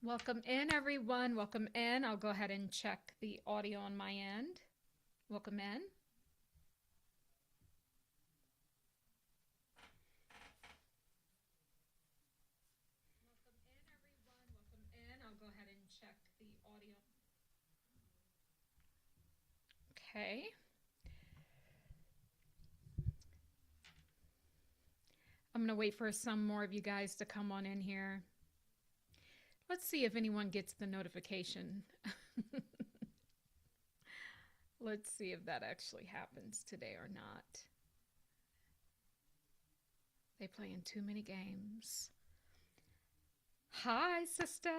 Welcome in, everyone. Welcome in. I'll go ahead and check the audio on my end. Welcome in. Welcome in. I'll go ahead and check the audio. Okay. I'm going to wait for some more of you guys to come on in here. Let's see if anyone gets the notification. Let's see if that actually happens today or not. They playing too many games. Hi, sister.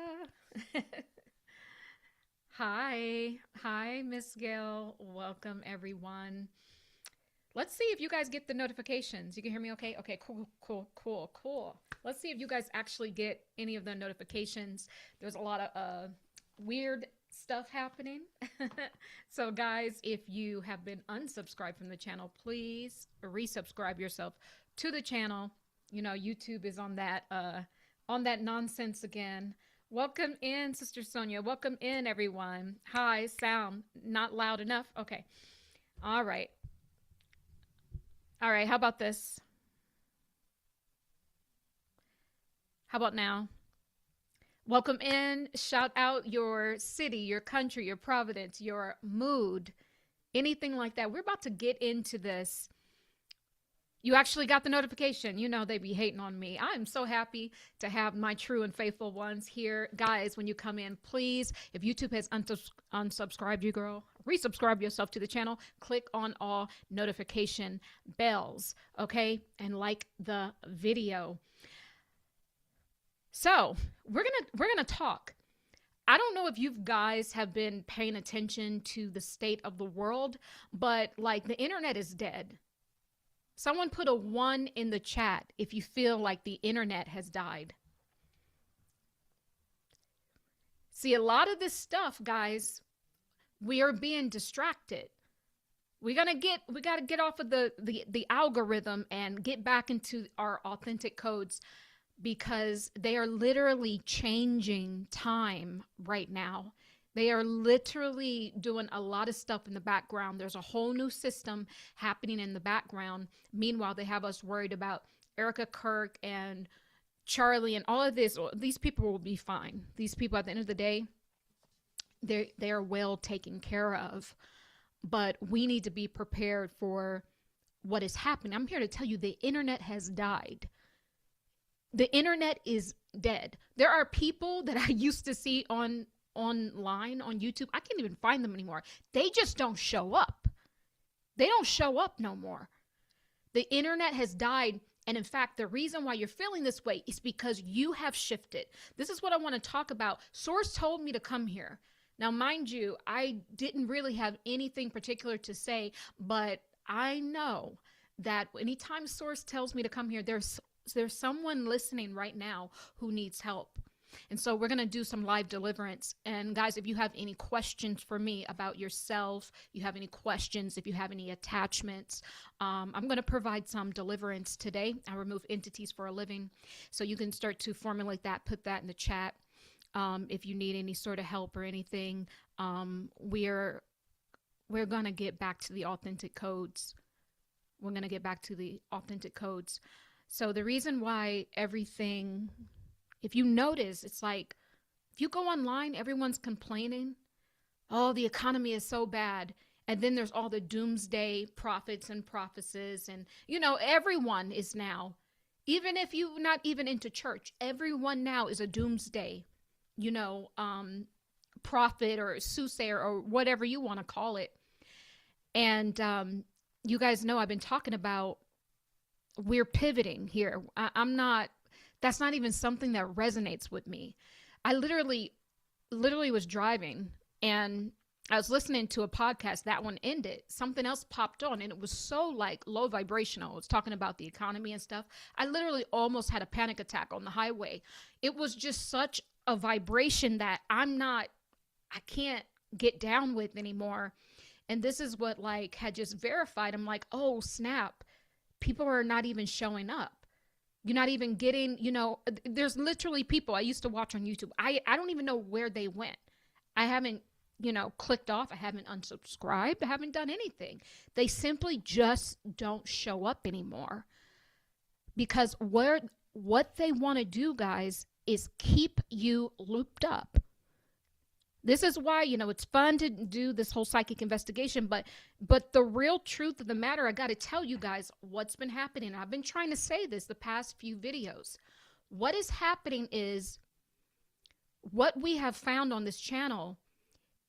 Hi, Miss Gail. Welcome, everyone. Let's see if you guys get the notifications. You can hear me okay? Okay, cool. Let's see if you guys actually get any of the notifications. There's a lot of weird stuff happening. So guys, if you have been unsubscribed from the channel, please resubscribe yourself to the channel. You know, YouTube is on that nonsense again. Welcome in, Sister Sonia. Welcome in, everyone. Hi, sound not loud enough? Okay. All right. All right, how about this? How about now? Welcome in. Shout out your city, your country, your providence, your mood, anything like that. We're about to get into this. You actually got the notification. You know they be hating on me. I'm so happy to have my true and faithful ones here. Guys, when you come in, please, if YouTube has unsubscribed you, girl, resubscribe yourself to the channel. Click on all notification bells, okay? And like the video. So we're gonna talk. I don't know if you guys have been paying attention to the state of the world, but like the internet is dead. Someone put a 1 in the chat if you feel like the internet has died. See, a lot of this stuff, guys, we are being distracted. We gotta get off of the algorithm and get back into our authentic codes, because they are literally changing time right now. They are literally doing a lot of stuff in the background. There's a whole new system happening in the background. Meanwhile, they have us worried about Erica Kirk and Charlie and all of this. These people will be fine. These people, at the end of the day, they are well taken care of. But we need to be prepared for what is happening. I'm here to tell you the internet has died. The internet is dead. There are people that I used to see online on YouTube. I can't even find them anymore. They just don't show up. They don't show up no more. The internet has died. And in fact, the reason why you're feeling this way is because you have shifted. This is what I want to talk about. Source told me to come here. Now, mind you, I didn't really have anything particular to say, but I know that anytime Source tells me to come here, there's someone listening right now who needs help. And so we're going to do some live deliverance. And guys, if you have any questions for me about yourself, you have any questions, if you have any attachments, I'm going to provide some deliverance today. I remove entities for a living. So you can start to formulate that, put that in the chat. If you need any sort of help or anything, we're going to get back to the authentic codes. We're going to get back to the authentic codes. So the reason why everything, if you notice, it's like, if you go online, everyone's complaining, oh, the economy is so bad. And then there's all the doomsday prophets and prophecies. And, you know, everyone is now, even if you're not even into church, everyone now is a doomsday, you know, prophet or soothsayer or whatever you want to call it. And you guys know I've been talking about, we're pivoting here. That's not even something that resonates with me. I literally was driving and I was listening to a podcast. That one ended. Something else popped on and it was so like low vibrational. It was talking about the economy and stuff. I literally almost had a panic attack on the highway. It was just such a vibration that I can't get down with anymore. And this is what like had just verified. I'm like, oh snap. People are not even showing up. You're not even getting, there's literally people I used to watch on YouTube. I don't even know where they went. I haven't, clicked off. I haven't unsubscribed. I haven't done anything. They simply just don't show up anymore, because what they want to do, guys, is keep you looped up. This is why, it's fun to do this whole psychic investigation, but the real truth of the matter, I got to tell you guys what's been happening. I've been trying to say this the past few videos. What is happening is, what we have found on this channel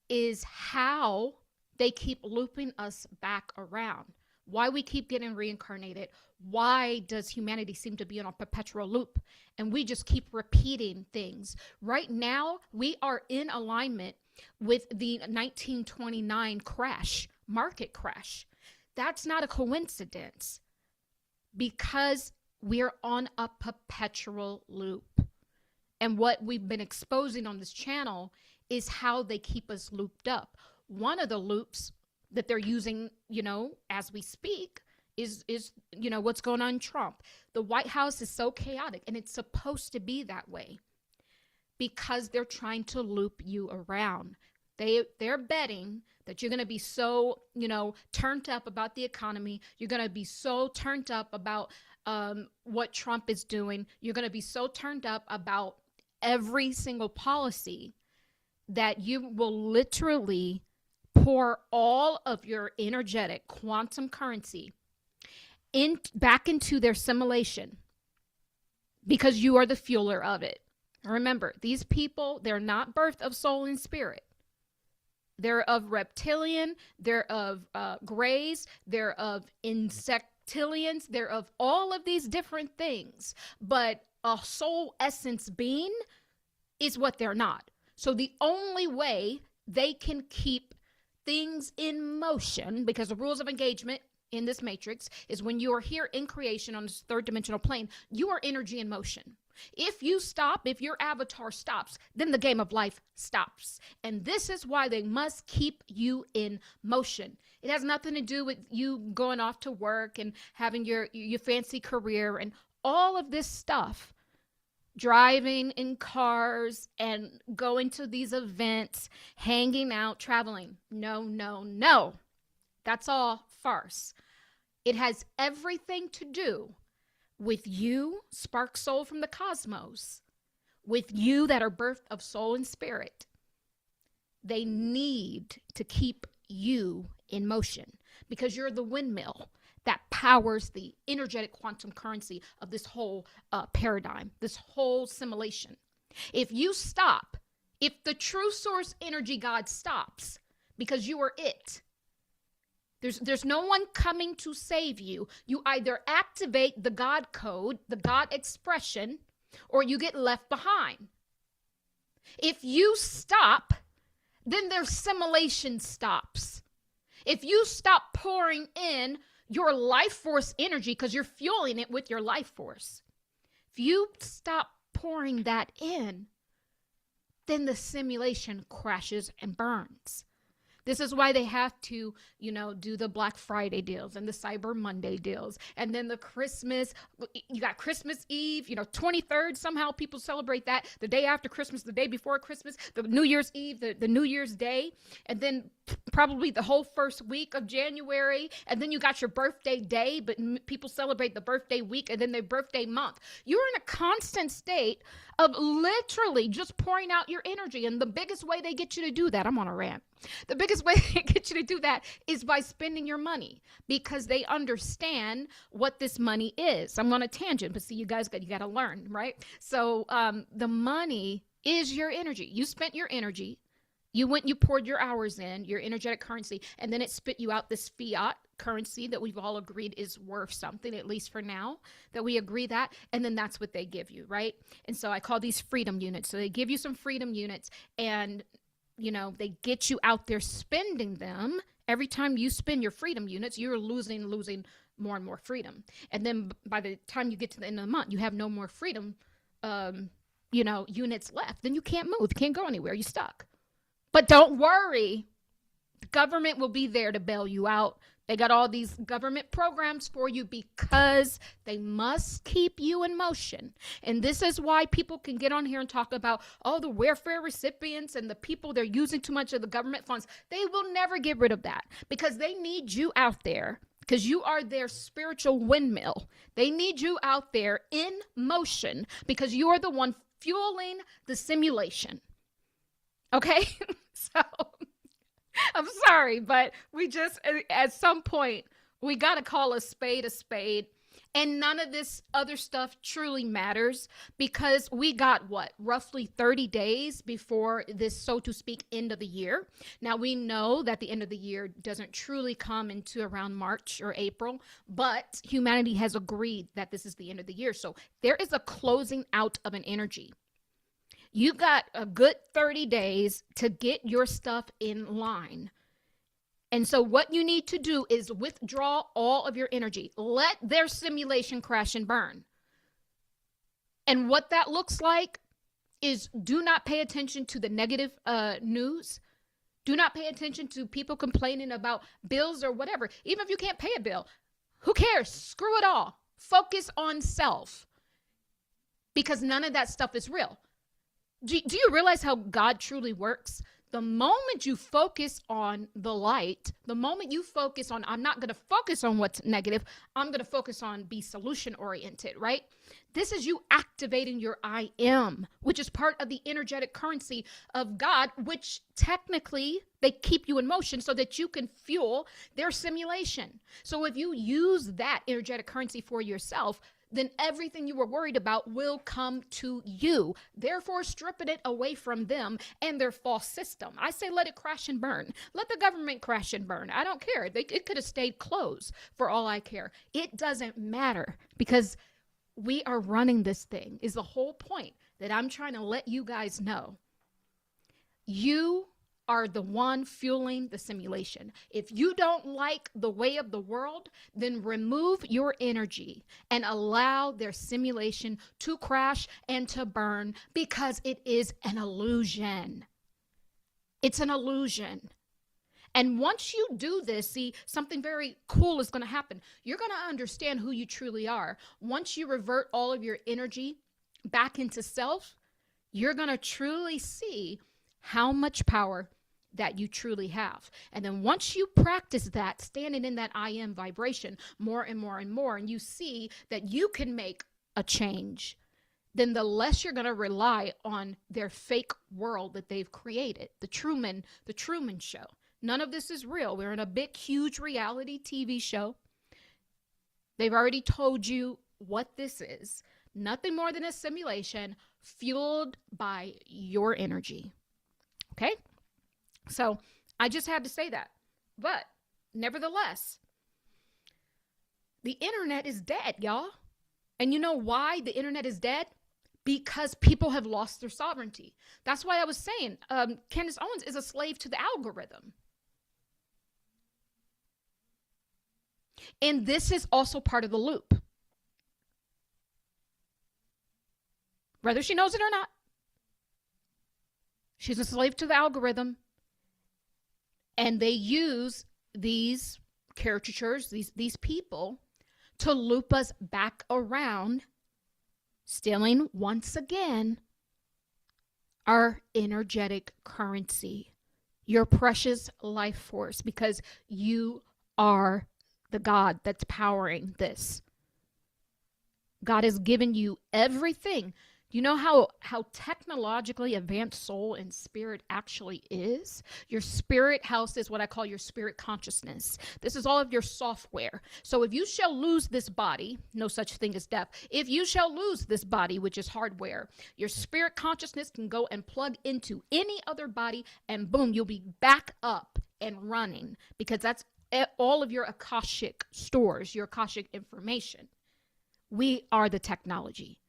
is how they keep looping us back around. Why we keep getting reincarnated. Why does humanity seem to be in a perpetual loop? And we just keep repeating things. Right now, we are in alignment with the 1929 crash, market crash. That's not a coincidence, because we're on a perpetual loop. And what we've been exposing on this channel is how they keep us looped up. One of the loops that they're using, as we speak, is what's going on in Trump. The White House is so chaotic, and it's supposed to be that way, because they're trying to loop you around. They're betting that you're going to be so, turned up about the economy. You're going to be so turned up about what Trump is doing. You're going to be so turned up about every single policy that you will literally pour all of your energetic quantum currency back into their simulation, because you are the fueler of it. Remember, these people, they're not birth of soul and spirit. They're of reptilian, they're of grays, they're of insectilians, they're of all of these different things. But a soul essence being is what they're not. So the only way they can keep things in motion, because the rules of engagement in this matrix is, when you are here in creation on this third dimensional plane, you are energy in motion. If you stop, if your avatar stops, then the game of life stops. And this is why they must keep you in motion. It has nothing to do with you going off to work and having your fancy career and all of this stuff. Driving in cars and going to these events, hanging out, traveling. No, no, no. That's all farce. It has everything to do with you, spark soul from the cosmos, with you that are birth of soul and spirit. They need to keep you in motion, because you're the windmill that powers the energetic quantum currency of this whole paradigm, this whole simulation. If you stop, if the true source energy God stops, because you are it, there's no one coming to save you. You either activate the God code, the God expression, or you get left behind. If you stop, then their simulation stops. If you stop pouring in your life force energy, because you're fueling it with your life force, if you stop pouring that in, then the simulation crashes and burns. This is why they have to, do the Black Friday deals and the Cyber Monday deals. And then the Christmas, you got Christmas Eve, 23rd, somehow people celebrate that. The day after Christmas, the day before Christmas, the New Year's Eve, the New Year's Day. And then probably the whole first week of January. And then you got your birthday day, but people celebrate the birthday week and then their birthday month. You're in a constant state of literally just pouring out your energy. And the biggest way they get you to do that, I'm on a rant. The biggest way they get you to do that is by spending your money, because they understand what this money is. I'm on a tangent, but see, you got to learn, right? So the money is your energy. You spent your energy. You poured your hours in, your energetic currency, and then it spit you out this fiat currency that we've all agreed is worth something, at least for now, that we agree that, and then that's what they give you, right? And so I call these freedom units. So they give you some freedom units, and they get you out there spending them. Every time you spend your freedom units, you're losing more and more freedom. And then by the time you get to the end of the month, you have no more freedom, units left. Then you can't move. You can't go anywhere. You're stuck. But don't worry. The government will be there to bail you out, They got all these government programs for you because they must keep you in motion. And this is why people can get on here and talk about, oh, the welfare recipients and the people, they're using too much of the government funds. They will never get rid of that because they need you out there, because you are their spiritual windmill. They need you out there in motion because you are the one fueling the simulation. Okay? So I'm sorry, but we just, at some point, we got to call a spade a spade. And none of this other stuff truly matters because we got what, roughly 30 days before this, so to speak, end of the year. Now, we know that the end of the year doesn't truly come into around March or April, but humanity has agreed that this is the end of the year. So there is a closing out of an energy. You got a good 30 days to get your stuff in line. And so what you need to do is withdraw all of your energy. Let their simulation crash and burn. And what that looks like is do not pay attention to the negative news. Do not pay attention to people complaining about bills or whatever. Even if you can't pay a bill, who cares? Screw it all. Focus on self because none of that stuff is real. Do you realize how God truly works? The moment you focus on the light, the moment you focus on, I'm not going to focus on what's negative, I'm going to focus on be solution oriented, right? This is you activating your I am, which is part of the energetic currency of God, which technically they keep you in motion so that you can fuel their simulation. So if you use that energetic currency for yourself, then everything you were worried about will come to you, therefore stripping it away from them and their false system. I say let it crash and burn. Let the government crash and burn. I don't care. It could have stayed closed for all I care. It doesn't matter because we are running this thing is the whole point that I'm trying to let you guys know. You are the one fueling the simulation. If you don't like the way of the world, then remove your energy and allow their simulation to crash and to burn because it is an illusion. It's an illusion. And once you do this, see, something very cool is going to happen. You're going to understand who you truly are. Once you revert all of your energy back into self, you're going to truly see how much power that you truly have. And then once you practice that, standing in that I am vibration more and more and more, and you see that you can make a change, then the less you're going to rely on their fake world that they've created, the Truman Show. None of this is real. We're in a big, huge reality TV show. They've already told you what this is. Nothing more than a simulation fueled by your energy. Okay? So I just had to say that. But nevertheless, the internet is dead, y'all. And you know why the internet is dead? Because people have lost their sovereignty. That's why I was saying Candace Owens is a slave to the algorithm. And this is also part of the loop. Whether she knows it or not, she's a slave to the algorithm. And they use these caricatures, these people, to loop us back around, stealing once again our energetic currency, your precious life force, because you are the God that's powering this. God has given you everything. You know how technologically advanced soul and spirit actually is? Your spirit house is what I call your spirit consciousness. This is all of your software. So if you shall lose this body, no such thing as death. If you shall lose this body, which is hardware, your spirit consciousness can go and plug into any other body and boom, you'll be back up and running because that's all of your Akashic stores, your Akashic information. We are the technology.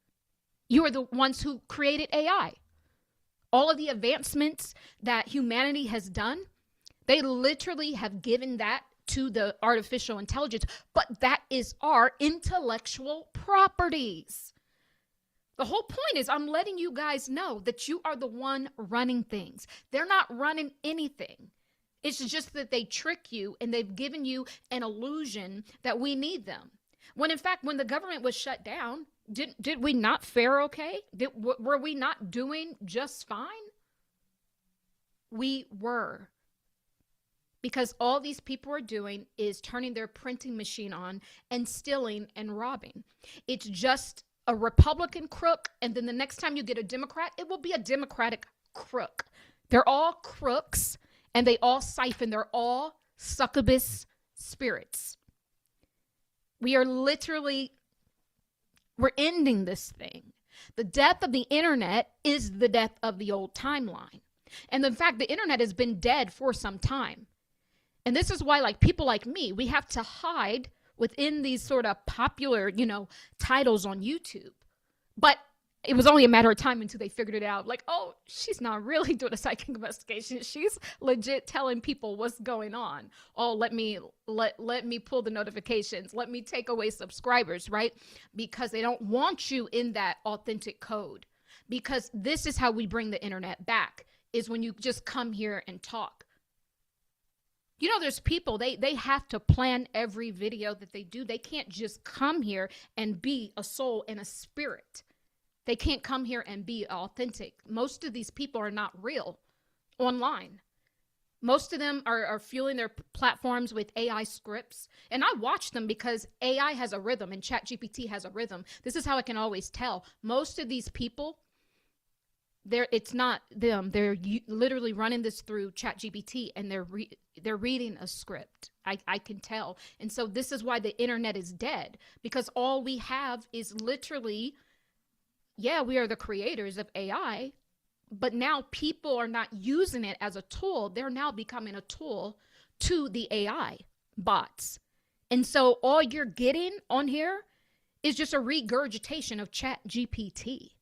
You are the ones who created AI. All of the advancements that humanity has done, they literally have given that to the artificial intelligence, but that is our intellectual properties. The whole point is I'm letting you guys know that you are the one running things. They're not running anything. It's just that they trick you and they've given you an illusion that we need them. When in fact, when the government was shut down, did we not fare okay? Were we not doing just fine? We were. Because all these people are doing is turning their printing machine on and stealing and robbing. It's just a Republican crook, and then the next time you get a Democrat, it will be a Democratic crook. They're all crooks, and they all siphon. They're all succubus spirits. We are literally, we're ending this thing. The death of the internet is the death of the old timeline. And in fact, the internet has been dead for some time. And this is why, like, people like me, we have to hide within these sort of popular, titles on YouTube. But it was only a matter of time until they figured it out. Like, oh, she's not really doing a psychic investigation. She's legit telling people what's going on. Oh, let me pull the notifications. Let me take away subscribers, right? Because they don't want you in that authentic code. Because this is how we bring the internet back, is when you just come here and talk. There's people, they have to plan every video that they do. They can't just come here and be a soul and a spirit. They can't come here and be authentic. Most of these people are not real online. Most of them are fueling their platforms with AI scripts. And I watch them because AI has a rhythm and ChatGPT has a rhythm. This is how I can always tell. Most of these people, it's not them. They're literally running this through ChatGPT, and they're reading a script. I can tell. And so this is why the internet is dead, because all we have is literally, we are the creators of AI, but now people are not using it as a tool. They're now becoming a tool to the AI bots. And so all you're getting on here is just a regurgitation of ChatGPT.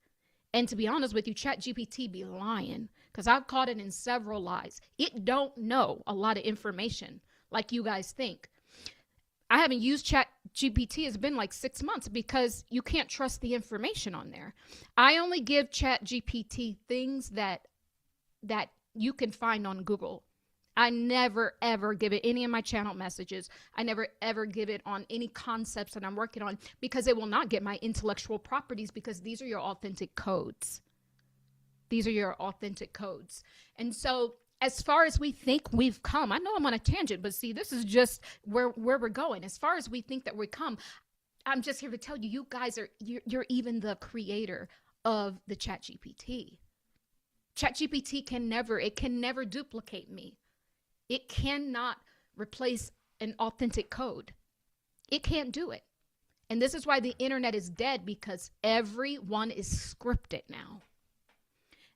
And to be honest with you, ChatGPT be lying, because I've caught it in several lies. It don't know a lot of information like you guys think. I haven't used ChatGPT. It's been like 6 months because you can't trust the information on there. I only give ChatGPT things that you can find on Google. I never, ever give it any of my channel messages. I never, ever give it on any concepts that I'm working on, because it will not get my intellectual properties, because these are your authentic codes. These are your authentic codes. And so as far as we think we've come, I know I'm on a tangent, but see, this is just where we're going. As far as we think that we come, I'm just here to tell you, you guys you're even the creator of the ChatGPT. ChatGPT can never duplicate me. It cannot replace an authentic code. It can't do it. And this is why the internet is dead, because everyone is scripted now.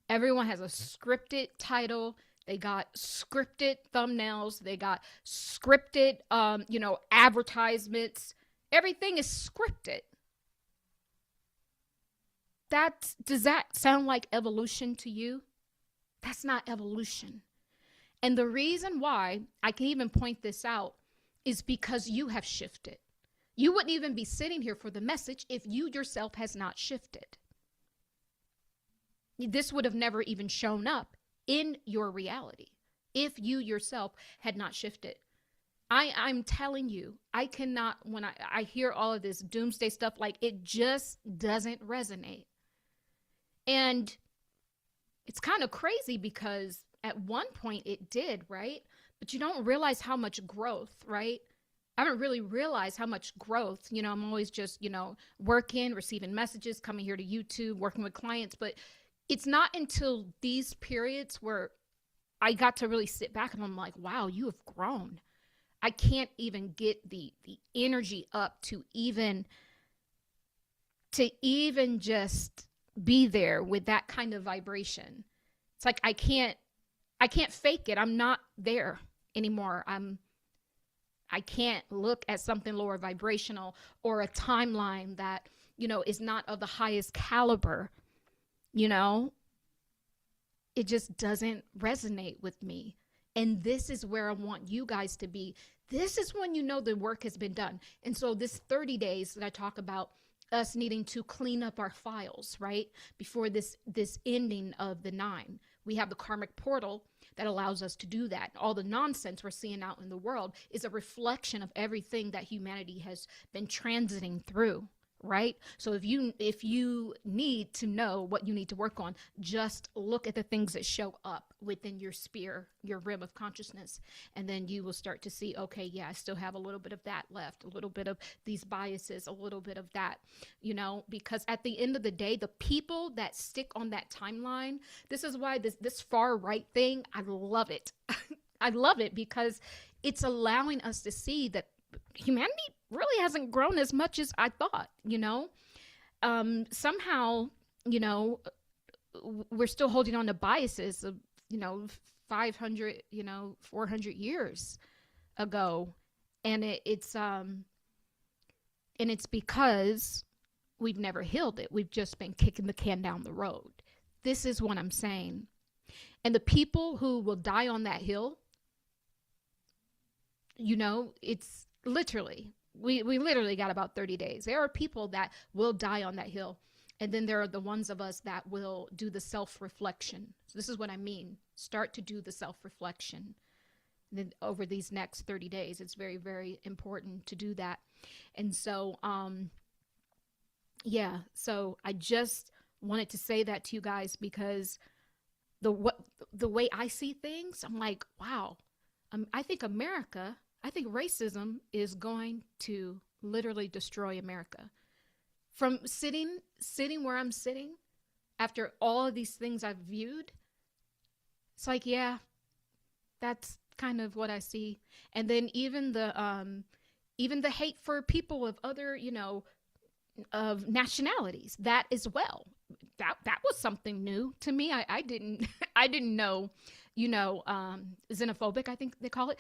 Everyone has a scripted title. They got scripted thumbnails. They got scripted, advertisements. Everything is scripted. Does that sound like evolution to you? That's not evolution. And the reason why I can even point this out is because you have shifted. You wouldn't even be sitting here for the message if you yourself has not shifted. This would have never even shown up in your reality if you yourself had not shifted. I'm telling you, I cannot, when I hear all of this doomsday stuff, like, it just doesn't resonate. And it's kind of crazy, because at one point it did, right? But you don't realize how much growth, right? I haven't really realized how much growth. I'm always just, working, receiving messages, coming here to YouTube, working with clients. But it's not until these periods where I got to really sit back and I'm like, wow, you have grown. I can't even get the energy up to even just be there with that kind of vibration. It's like I can't fake it. I'm not there anymore. I can't look at something lower vibrational or a timeline that, is not of the highest caliber. It just doesn't resonate with me. And this is where I want you guys to be. This is when the work has been done. And so this 30 days that I talk about, us needing to clean up our files, right? Before this ending of the 9. We have the karmic portal that allows us to do that. All the nonsense we're seeing out in the world is a reflection of everything that humanity has been transiting through, right? So if you need to know what you need to work on, just look at the things that show up within your sphere, your rim of consciousness, and then you will start to see, okay, yeah, I still have a little bit of that left, a little bit of these biases, a little bit of that, because at the end of the day, the people that stick on that timeline, this is why this far right thing, I love it. I love it because it's allowing us to see that humanity really hasn't grown as much as I thought, somehow, we're still holding on to biases of, 500, 400 years ago. And it's because we've never healed it. We've just been kicking the can down the road. This is what I'm saying. And the people who will die on that hill, it's literally, we literally got about 30 days. There are people that will die on that hill. And then there are the ones of us that will do the self-reflection. So this is what I mean. Start to do the self-reflection. Then over these next 30 days, it's very, very important to do that. And so, so I just wanted to say that to you guys because the way I see things, I'm like, wow, I think racism is going to literally destroy America. From sitting where I'm sitting, after all of these things I've viewed, it's like, yeah, that's kind of what I see. And then even the hate for people of other, of nationalities, that as well. That was something new to me. I didn't know, xenophobic, I think they call it.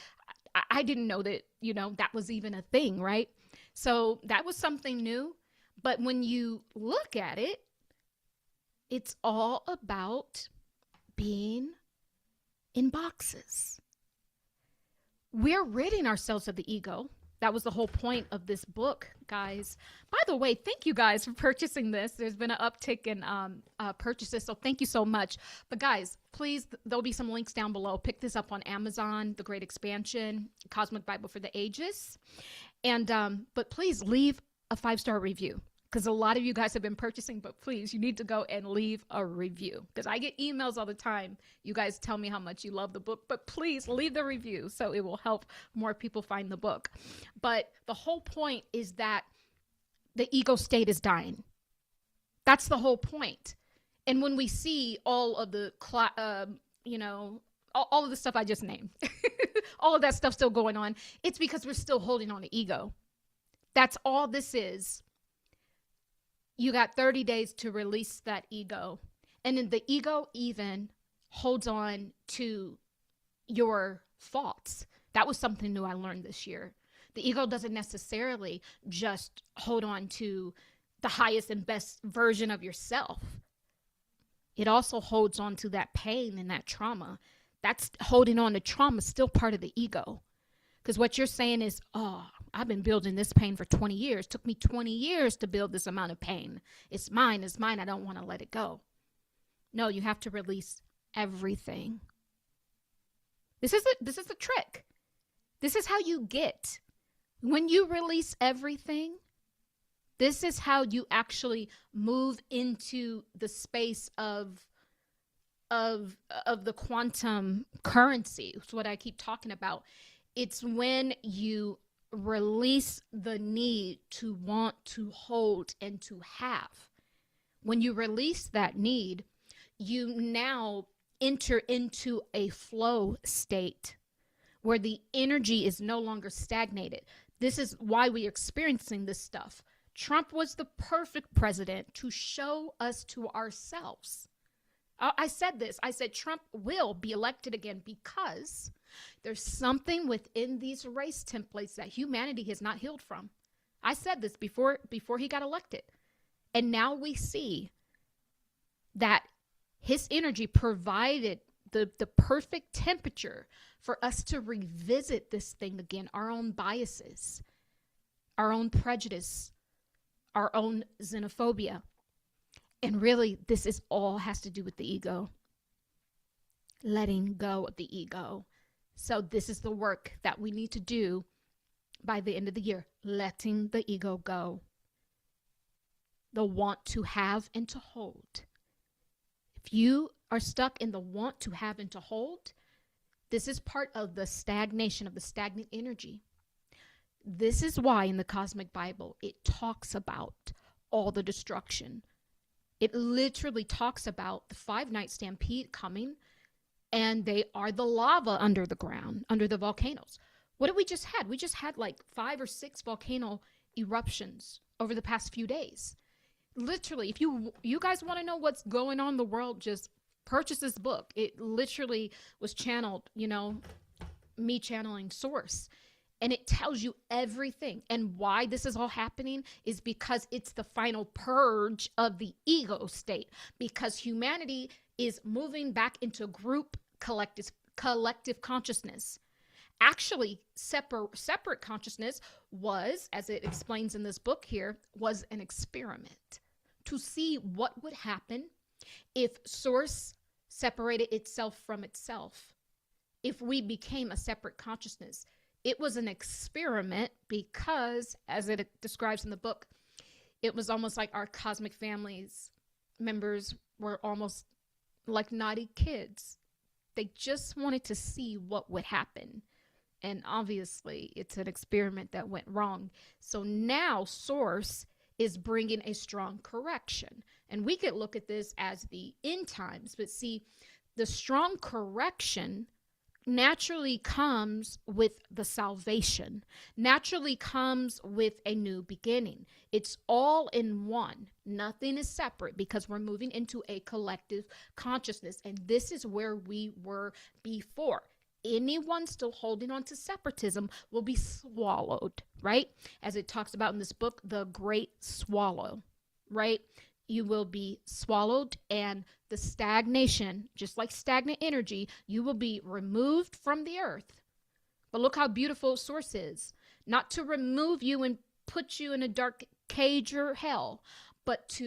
I didn't know that, that was even a thing, right? So that was something new. But when you look at it, it's all about being in boxes. We're ridding ourselves of the ego. That was the whole point of this book, guys. By the way, thank you guys for purchasing this. There's been an uptick in purchases, so thank you so much. But guys, please, there'll be some links down below. Pick this up on Amazon, The Great Expansion, Cosmic Bible for the Ages. And but please leave a 5-star review, because a lot of you guys have been purchasing, but please, you need to go and leave a review, because I get emails all the time. You guys tell me how much you love the book, but please leave the review so it will help more people find the book. But the whole point is that the ego state is dying. That's the whole point. And when we see all of the, all of the stuff I just named, all of that stuff still going on, it's because we're still holding on to ego. That's all this is. You got 30 days to release that ego. And then the ego even holds on to your thoughts. That was something new I learned this year. The ego doesn't necessarily just hold on to the highest and best version of yourself. It also holds on to that pain and that trauma. That's holding on to trauma, still part of the ego. Because what you're saying is, oh, I've been building this pain for 20 years. It took me 20 years to build this amount of pain. It's mine. It's mine. I don't want to let it go. No, you have to release everything. This is the trick. This is how you get. When you release everything, this is how you actually move into the space of the quantum currency. It's what I keep talking about. It's when you release the need to want to hold and to have. When you release that need, you now enter into a flow state where the energy is no longer stagnated. This is why we're experiencing this stuff. Trump was the perfect president to show us to ourselves. I said this. I said Trump will be elected again because there's something within these race templates that humanity has not healed from. I said this before he got elected. And now we see that his energy provided the perfect temperature for us to revisit this thing again, our own biases, our own prejudice, our own xenophobia. And really, this is all has to do with the ego. letting go of the ego. So this is the work that we need to do by the end of the year, letting the ego go. The want to have and to hold. If you are stuck in the want to have and to hold, this is part of the stagnation, of the stagnant energy. This is why in the Cosmic Bible, it talks about all the destruction. It literally talks about the 5-night stampede coming, and they are the lava under the ground, under the volcanoes. What did we just had? We just had like 5 or 6 volcano eruptions over the past few days. Literally, if you guys want to know what's going on in the world, just purchase this book. It literally was channeled, me channeling source. And it tells you everything. And why this is all happening is because it's the final purge of the ego state. Because humanity is moving back into group collective consciousness. Actually, separate consciousness was, as it explains in this book here, was an experiment to see what would happen if source separated itself from itself, if we became a separate consciousness. It was an experiment because, as it describes in the book, it was almost like our cosmic family's members were almost like naughty kids. They just wanted to see what would happen. And obviously, it's an experiment that went wrong. So now Source is bringing a strong correction. And we could look at this as the end times. But see, the strong correction naturally comes with the salvation, naturally comes with a new beginning. It's all in one. Nothing is separate because we're moving into a collective consciousness. And this is where we were before. Anyone still holding on to separatism will be swallowed, right? As it talks about in this book, the great swallow, right? You will be swallowed, and the stagnation, just like stagnant energy, you will be removed from the earth. But look how beautiful Source is. Not to remove you and put you in a dark cage or hell, but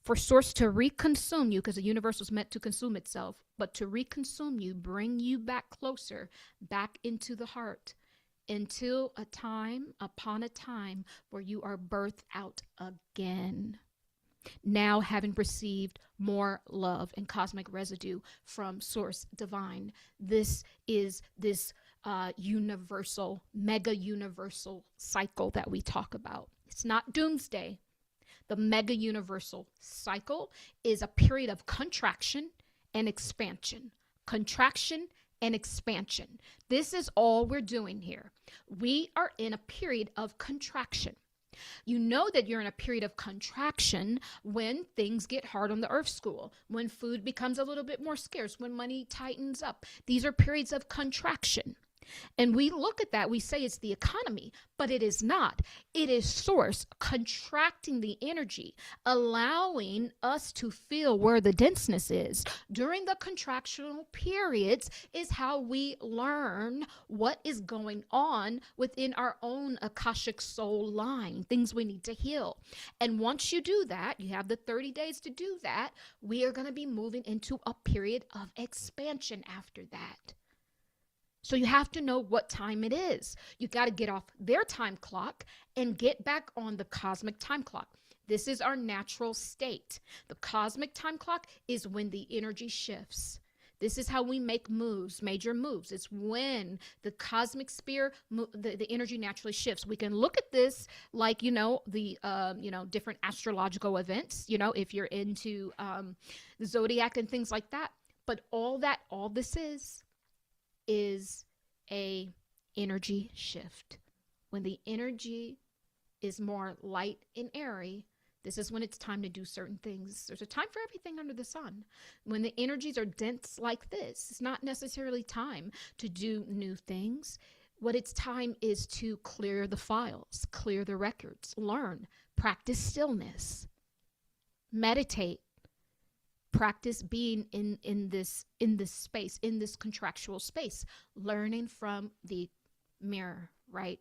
for Source to reconsume you, because the universe was meant to consume itself, but to reconsume you, bring you back closer, back into the heart, until upon a time where you are birthed out again. Now having received more love and cosmic residue from Source Divine. This is this universal, mega universal cycle that we talk about. It's not doomsday. The mega universal cycle is a period of contraction and expansion. Contraction and expansion. This is all we're doing here. We are in a period of contraction. You know that you're in a period of contraction when things get hard on the earth school, when food becomes a little bit more scarce, when money tightens up. These are periods of contraction. And we look at that, we say it's the economy, but it is not. It is Source contracting the energy, allowing us to feel where the denseness is. During the contractional periods is how we learn what is going on within our own Akashic soul line, things we need to heal. And once you do that, you have the 30 days to do that, we are going to be moving into a period of expansion after that. So you have to know what time it is. You got to get off their time clock and get back on the cosmic time clock. This is our natural state. The cosmic time clock is when the energy shifts. This is how we make moves, major moves. It's when the cosmic sphere, the energy naturally shifts. We can look at this like, the different astrological events, if you're into the zodiac and things like that. But all this is a energy shift. When the energy is more light and airy, this is when it's time to do certain things. There's a time for everything under the sun. When the energies are dense like this, it's not necessarily time to do new things. What it's time is to clear the files, clear the records, learn, practice stillness, meditate, practice being in this space, in this contractual space, learning from the mirror, right?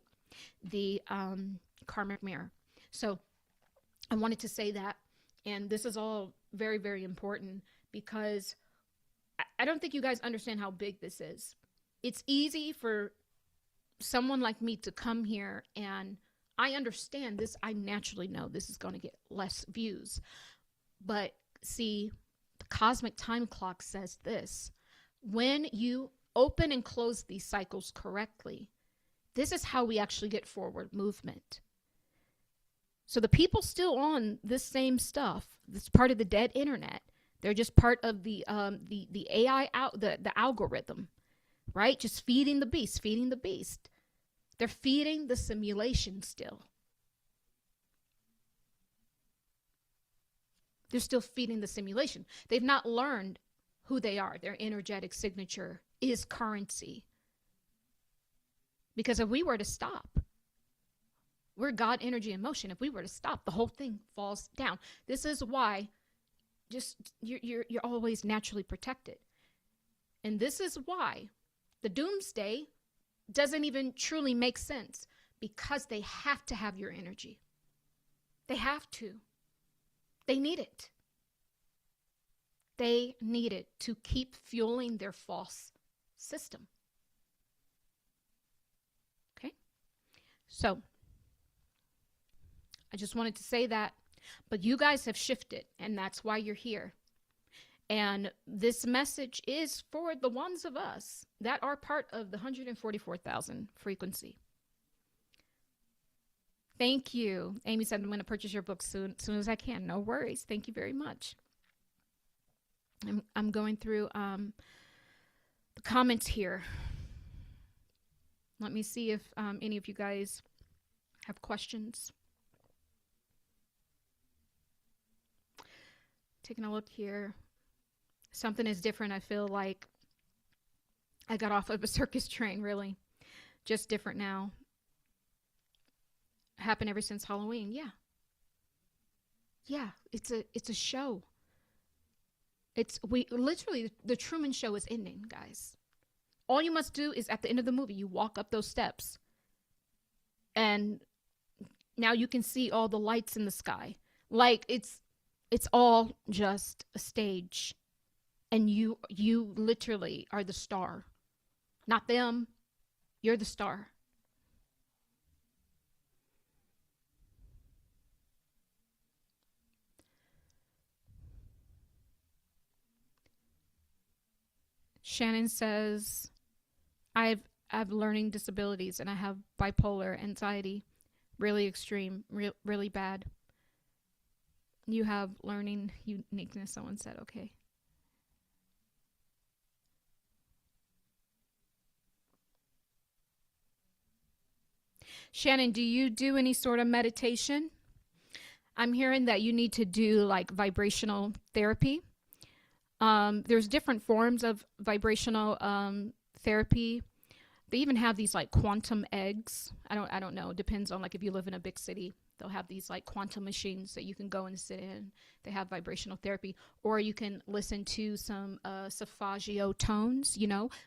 The karmic mirror. So I wanted to say that, and this is all very, very important because I don't think you guys understand how big this is. It's easy for someone like me to come here, and I understand this. I naturally know this is going to get less views. But see, the cosmic time clock says this: when you open and close these cycles correctly, this is how we actually get forward movement. So the people still on this same stuff, that's part of the dead internet. They're just part of the AI the algorithm, right? Just feeding the beast, feeding the beast. They're feeding the simulation still. They're still feeding the simulation. They've not learned who they are. Their energetic signature is currency. Because if we were to stop, we're God energy in motion. If we were to stop, the whole thing falls down. This is why just you're always naturally protected. And this is why the doomsday doesn't even truly make sense, because they have to have your energy. They have to. They need it. They need it to keep fueling their false system. Okay? So, I just wanted to say that. But you guys have shifted, and that's why you're here. And this message is for the ones of us that are part of the 144,000 frequency. Thank you. Amy said, I'm going to purchase your book soon as I can. No worries. Thank you very much. I'm going through the comments here. Let me see if any of you guys have questions. Taking a look here. Something is different. I feel like I got off of a circus train, really. Just different now. Happened ever since Halloween. Yeah. Yeah, it's a show. We literally, the Truman Show is ending, guys. All you must do is at the end of the movie, you walk up those steps, and now you can see all the lights in the sky. Like it's all just a stage, and you literally are the star, not them. You're the star. Shannon says, I have learning disabilities, and I have bipolar anxiety, really extreme, really bad. You have learning uniqueness, someone said. Okay. Shannon, do you do any sort of meditation? I'm hearing that you need to do like vibrational therapy. There's different forms of vibrational therapy. They even have these like quantum eggs. I don't know. It depends on like if you live in a big city, they'll have these like quantum machines that you can go and sit in. They have vibrational therapy, or you can listen to some solfeggio tones,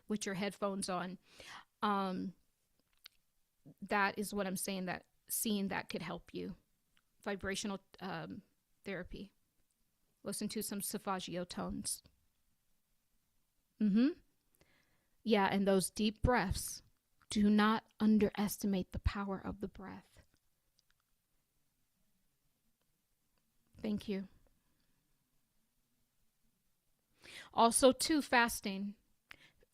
with your headphones on. That is what I'm saying. Seeing that could help you. Vibrational therapy. Listen to some solfeggio tones. Yeah, and those deep breaths. Do not underestimate the power of the breath. Thank you. Also, too, fasting.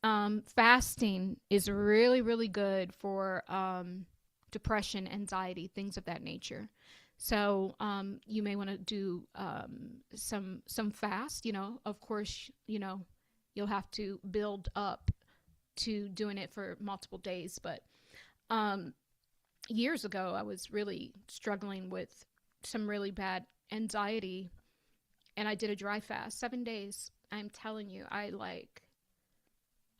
Fasting is really, really good for depression, anxiety, things of that nature. So you may want to do some fast. Of course, you'll have to build up to doing it for multiple days. But years ago, I was really struggling with some really bad anxiety, and I did a dry fast, 7 days. I'm telling you, I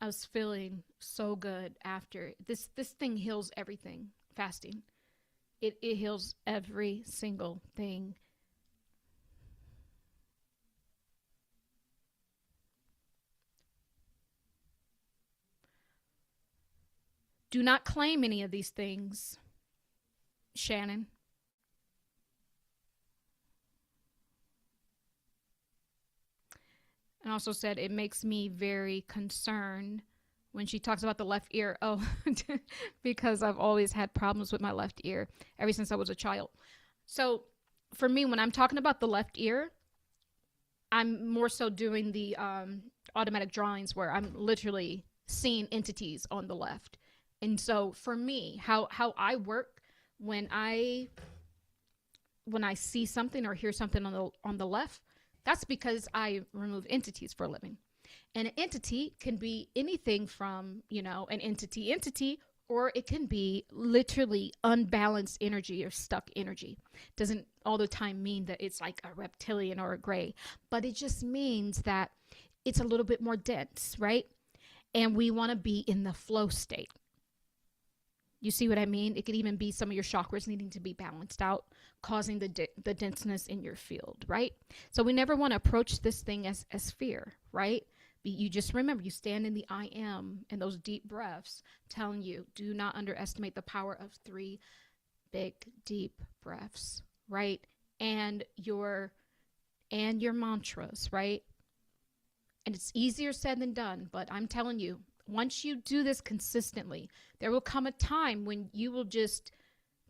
was feeling so good after. This thing heals everything, fasting. It heals every single thing. Do not claim any of these things, Shannon. And also said it makes me very concerned when she talks about the left ear. Oh, because I've always had problems with my left ear ever since I was a child. So for me, when I'm talking about the left ear, I'm more so doing the automatic drawings where I'm literally seeing entities on the left. And so for me, how I work when I see something or hear something on the left, that's because I remove entities for a living. And an entity can be anything from, an entity, or it can be literally unbalanced energy or stuck energy. Doesn't all the time mean that it's like a reptilian or a gray, but it just means that it's a little bit more dense, right? And we want to be in the flow state. You see what I mean? It could even be some of your chakras needing to be balanced out, causing the denseness in your field, right? So we never want to approach this thing as fear, right? You just remember, you stand in the I am and those deep breaths telling you, do not underestimate the power of 3 big, deep breaths, right? And your mantras, right? And it's easier said than done, but I'm telling you, once you do this consistently, there will come a time when you will just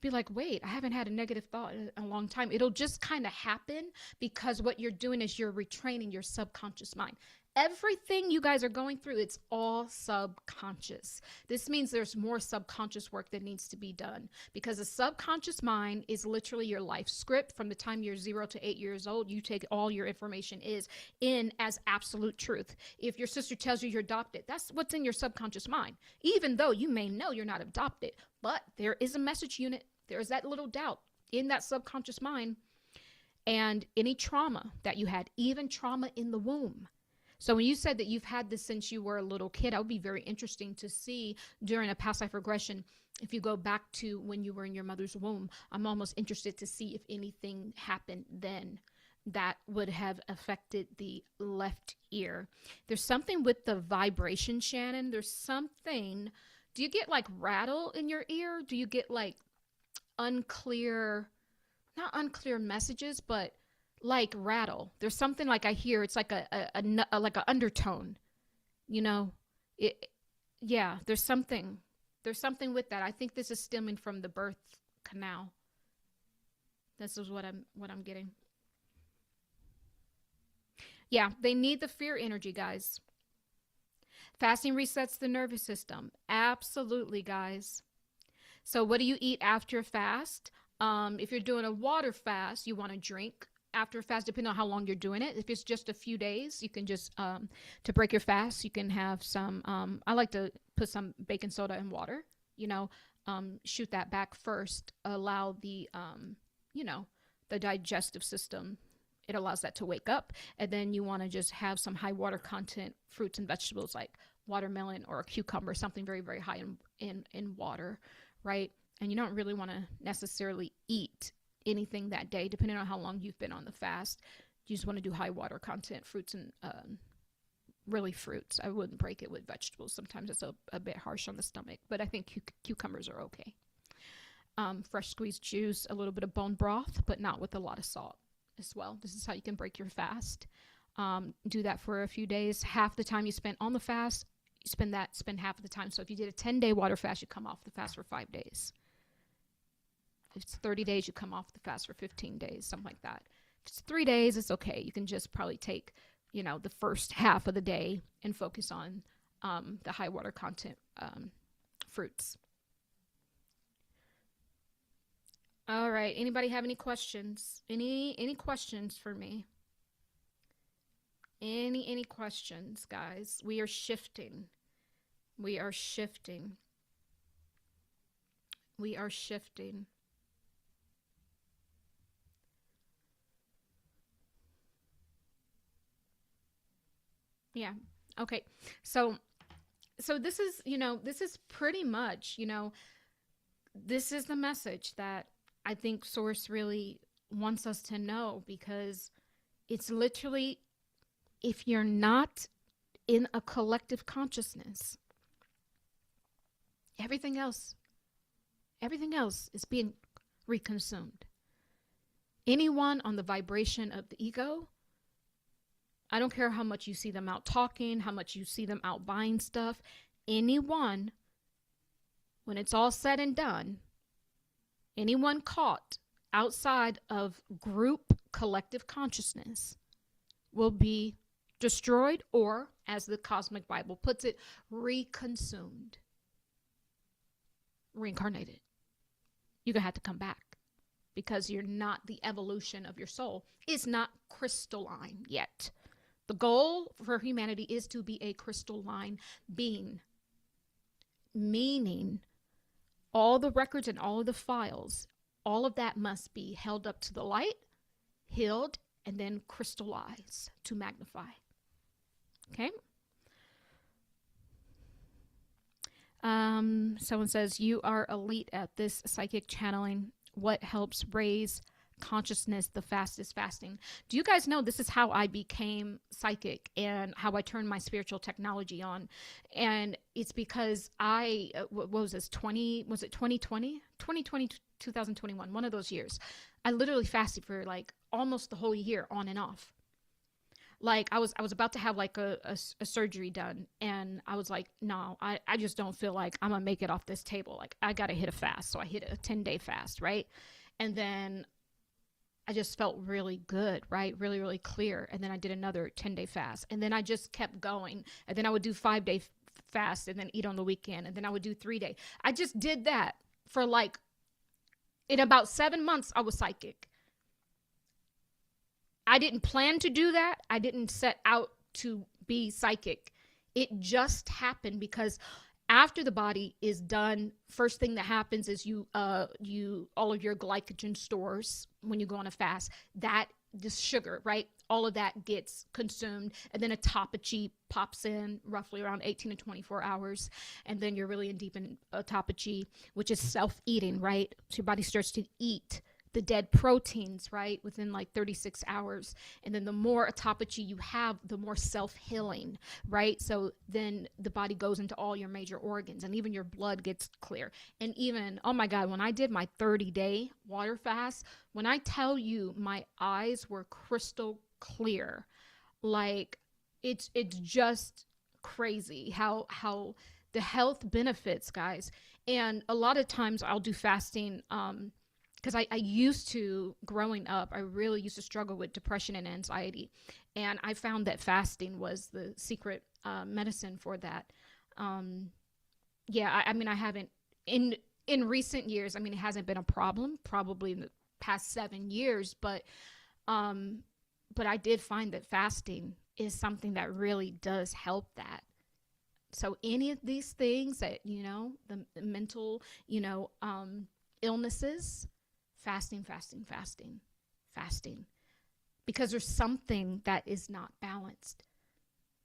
be like, wait, I haven't had a negative thought in a long time. It'll just kind of happen because what you're doing is you're retraining your subconscious mind. Everything you guys are going through, it's all subconscious. This means there's more subconscious work that needs to be done because the subconscious mind is literally your life script. From the time you're 0 to 8 years old, you take all your information is in as absolute truth. If your sister tells you you're adopted, that's what's in your subconscious mind. Even though you may know you're not adopted, but there is a message unit. There's that little doubt in that subconscious mind. And any trauma that you had, even trauma in the womb. So when you said that you've had this since you were a little kid, that would be very interesting to see during a past life regression. If you go back to when you were in your mother's womb, I'm almost interested to see if anything happened then that would have affected the left ear. There's something with the vibration, Shannon. There's something. Do you get like rattle in your ear? Do you get like not unclear messages, but like rattle? There's something like I hear. It's like a like an undertone, yeah, there's something with that. I think this is stemming from the birth canal. This is what I'm getting. Yeah, they need the fear energy, guys. Fasting resets the nervous system. Absolutely, guys. So what do you eat after a fast? If you're doing a water fast, you want to drink after a fast, depending on how long you're doing it. If it's just a few days, you can just, to break your fast, you can have some, I like to put some baking soda in water, shoot that back first, allow the, the digestive system, it allows that to wake up. And then you want to just have some high water content fruits and vegetables like watermelon or a cucumber, something very, very high in water, right? And you don't really want to necessarily eat anything that day, depending on how long you've been on the fast. You just want to do high water content fruits and really fruits. I wouldn't break it with vegetables. Sometimes it's a bit harsh on the stomach, but I think cucumbers are okay. Fresh squeezed juice, a little bit of bone broth, but not with a lot of salt as well. This is how you can break your fast. Do that for a few days. Half the time you spend on the fast, you spend half of the time. So if you did a 10-day water fast, you come off the fast for 5 days. If it's 30 days, you come off the fast for 15 days, something like that. If it's 3 days, it's okay. You can just probably take, the first half of the day and focus on the high water content fruits. All right. Anybody have any questions? Any questions for me? Any questions, guys? We are shifting. We are shifting. We are shifting. Yeah. Okay. So this is, this is pretty much, this is the message that I think Source really wants us to know, because it's literally, if you're not in a collective consciousness, everything else is being reconsumed. Anyone on the vibration of the ego I don't care how much you see them out talking, how much you see them out buying stuff. Anyone, when it's all said and done, anyone caught outside of group collective consciousness will be destroyed, or, as the Cosmic Bible puts it, reconsumed, reincarnated. You're going to have to come back because you're not, the evolution of your soul is not crystalline yet. The goal for humanity is to be a crystalline being, meaning all the records and all of the files, all of that must be held up to the light, healed, and then crystallize to magnify. Okay. Someone says, you are elite at this psychic channeling. What helps raise consciousness the fastest? Fasting. Do you guys know this is how I became psychic and how I turned my spiritual technology on? And it's because what was this, 2020, 2021, one of those years. I literally fasted for like almost the whole year, on and off. Like I was about to have like a surgery done, and I was like, no, I just don't feel like I'm gonna make it off this table. Like I gotta hit a fast. So I hit a 10-day fast, right? And then I just felt really good, right? Really, really clear. And then I did another 10-day fast, and then I just kept going. And then I would do 5-day fast and then eat on the weekend. And then I would do 3-day. I just did that for like, in about 7 months, I was psychic. I didn't plan to do that. I didn't set out to be psychic. It just happened because after the body is done, first thing that happens is all of your glycogen stores when you go on a fast, that this sugar, right? All of that gets consumed, and then autophagy pops in roughly around 18 to 24 hours. And then you're really in deep in autophagy, which is self-eating, right? So your body starts to eat the dead proteins, right, within like 36 hours. And then the more autophagy you have, the more self-healing, right? So then the body goes into all your major organs, and even your blood gets clear. And even, oh my God, when I did my 30-day water fast, when I tell you my eyes were crystal clear, like it's just crazy how the health benefits, guys. And a lot of times I'll do fasting, because I used to, growing up, I really used to struggle with depression and anxiety. And I found that fasting was the secret medicine for that. Yeah, I mean, I haven't, in recent years, I mean, it hasn't been a problem, probably in the past 7 years, but I did find that fasting is something that really does help that. So any of these things that, the mental, illnesses, fasting, because there's something that is not balanced.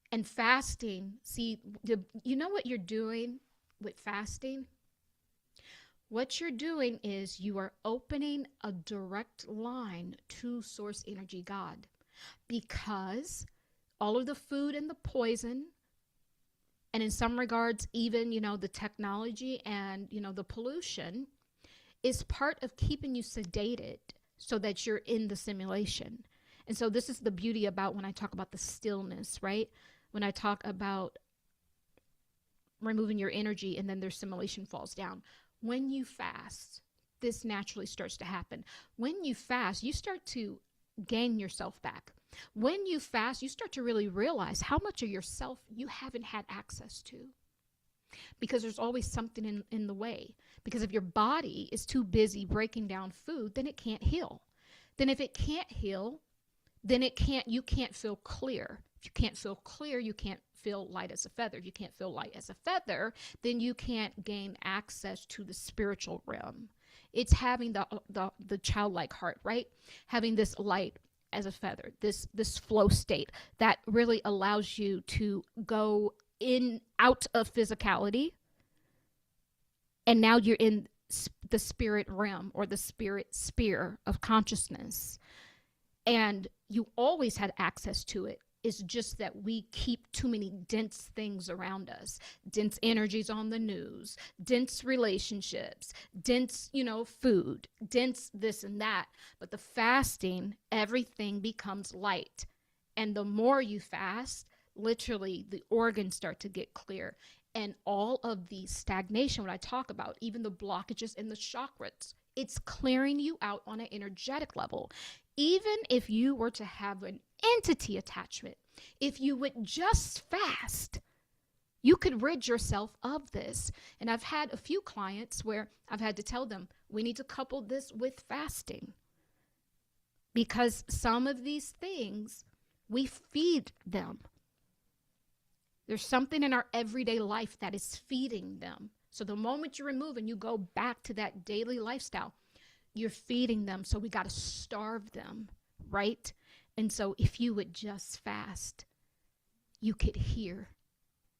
And fasting, see, you know what you're doing with fasting? What you're doing is you are opening a direct line to source energy, God, because all of the food and the poison, and in some regards, even, the technology and, the pollution, is part of keeping you sedated so that you're in the simulation. And so this is the beauty about when I talk about the stillness, right? When I talk about removing your energy and then their simulation falls down. When you fast, this naturally starts to happen. When you fast, you start to gain yourself back. When you fast, you start to really realize how much of yourself you haven't had access to. Because there's always something in the way. Because if your body is too busy breaking down food, then it can't heal. Then if it can't heal, then you can't feel clear. If you can't feel clear, you can't feel light as a feather. If you can't feel light as a feather, then you can't gain access to the spiritual realm. It's having the childlike heart, right? Having this light as a feather, this flow state that really allows you to go out of physicality, and now you're in the spirit realm or the spirit sphere of consciousness, and you always had access to it. It's just that we keep too many dense things around us, dense energies on the news, dense relationships, dense, food, dense this and that. But the fasting, everything becomes light. And the more you fast, literally the organs start to get clear. And all of the stagnation, what I talk about, even the blockages in the chakras, it's clearing you out on an energetic level. Even if you were to have an entity attachment, if you would just fast, you could rid yourself of this. And I've had a few clients where I've had to tell them, we need to couple this with fasting. Because some of these things, we feed them. There's something in our everyday life that is feeding them. So the moment you remove and you go back to that daily lifestyle, you're feeding them. So we got to starve them, right? And so if you would just fast, you could hear.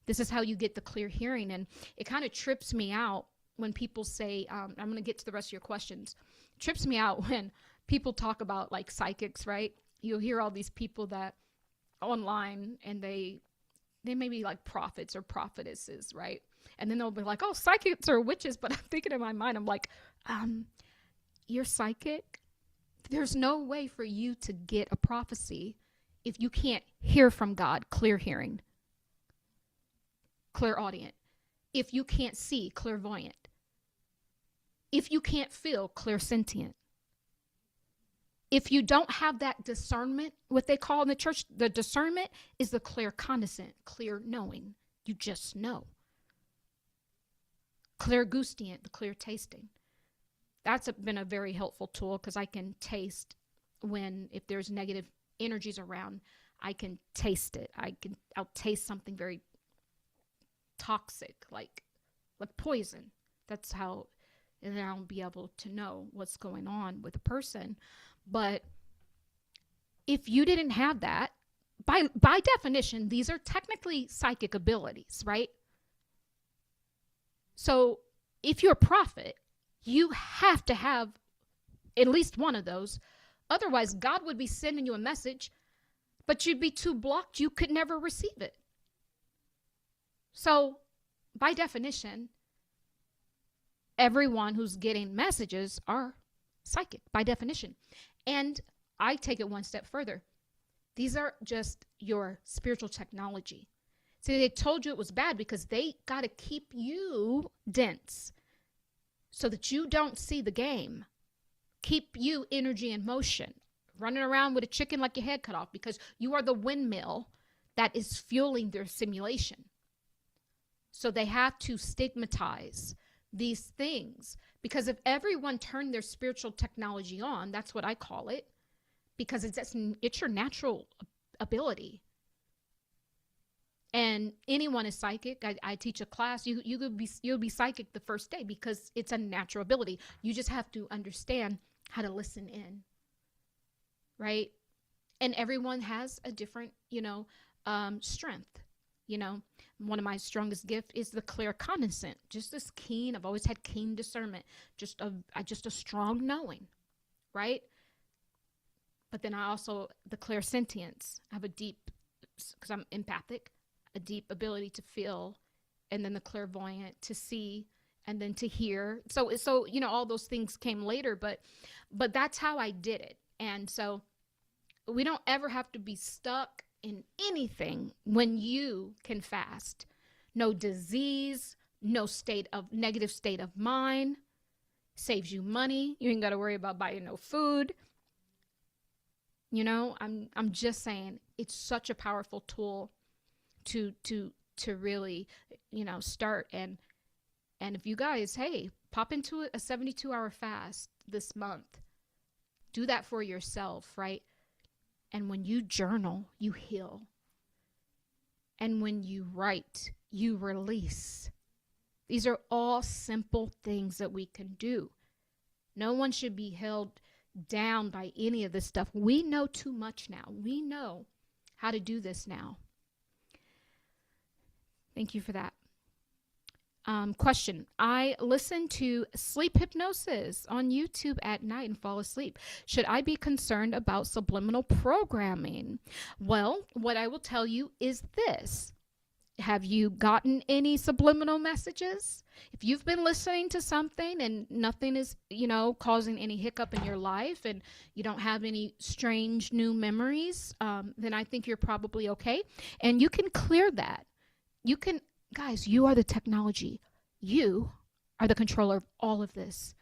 This is how you get the clear hearing. And it kind of trips me out when people say, I'm going to get to the rest of your questions. It trips me out when people talk about like psychics, right? You'll hear all these people that online, and they may be like prophets or prophetesses, right? And then they'll be like, oh, psychics are witches. But I'm thinking in my mind, I'm like, you're psychic? There's no way for you to get a prophecy if you can't hear from God, clear hearing, clairaudient. If you can't see, clairvoyant. If you can't feel, clairsentient. If you don't have that discernment, what they call in the church, the discernment is the claircognizant, clear knowing. You just know. Clairgustient, the clear tasting. That's been a very helpful tool because I can taste if there's negative energies around, I can taste it. I'll taste something very toxic, like poison. That's how, and then I'll be able to know what's going on with a person. But if you didn't have that, by definition, these are technically psychic abilities, right? So if you're a prophet, you have to have at least one of those. Otherwise, God would be sending you a message, but you'd be too blocked. You could never receive it. So by definition, everyone who's getting messages are psychic by definition. And I take it one step further. These are just your spiritual technology. See, they told you it was bad because they got to keep you dense so that you don't see the game. Keep you energy in motion, running around with a chicken like your head cut off because you are the windmill that is fueling their simulation. So they have to stigmatize these things, because if everyone turned their spiritual technology on, that's what I call it, because it's your natural ability. And anyone is psychic. I teach a class. You'll be psychic the first day because it's a natural ability. You just have to understand how to listen in, right? And everyone has a different, strength. One of my strongest gifts is the claircognizant. Just this keen. I've always had keen discernment. Just a strong knowing, right? But then I also the clairsentience. I have a deep, because I'm empathic, a deep ability to feel, and then the clairvoyant to see, and then to hear. So all those things came later, but that's how I did it. And so we don't ever have to be stuck in anything when you can fast. No disease, no negative state of mind, saves you money. You ain't got to worry about buying no food. I'm just saying it's such a powerful tool to really, start. And if you guys, hey, pop into a 72-hour fast this month, do that for yourself, right? And when you journal, you heal. And when you write, you release. These are all simple things that we can do. No one should be held down by any of this stuff. We know too much now. We know how to do this now. Thank you for that. Question. I listen to sleep hypnosis on YouTube at night and fall asleep. Should I be concerned about subliminal programming? Well, what I will tell you is this. Have you gotten any subliminal messages? If you've been listening to something and nothing is, causing any hiccup in your life, and you don't have any strange new memories, then I think you're probably okay. And you can clear that. You can, guys, you are the technology. You are the controller of all of this.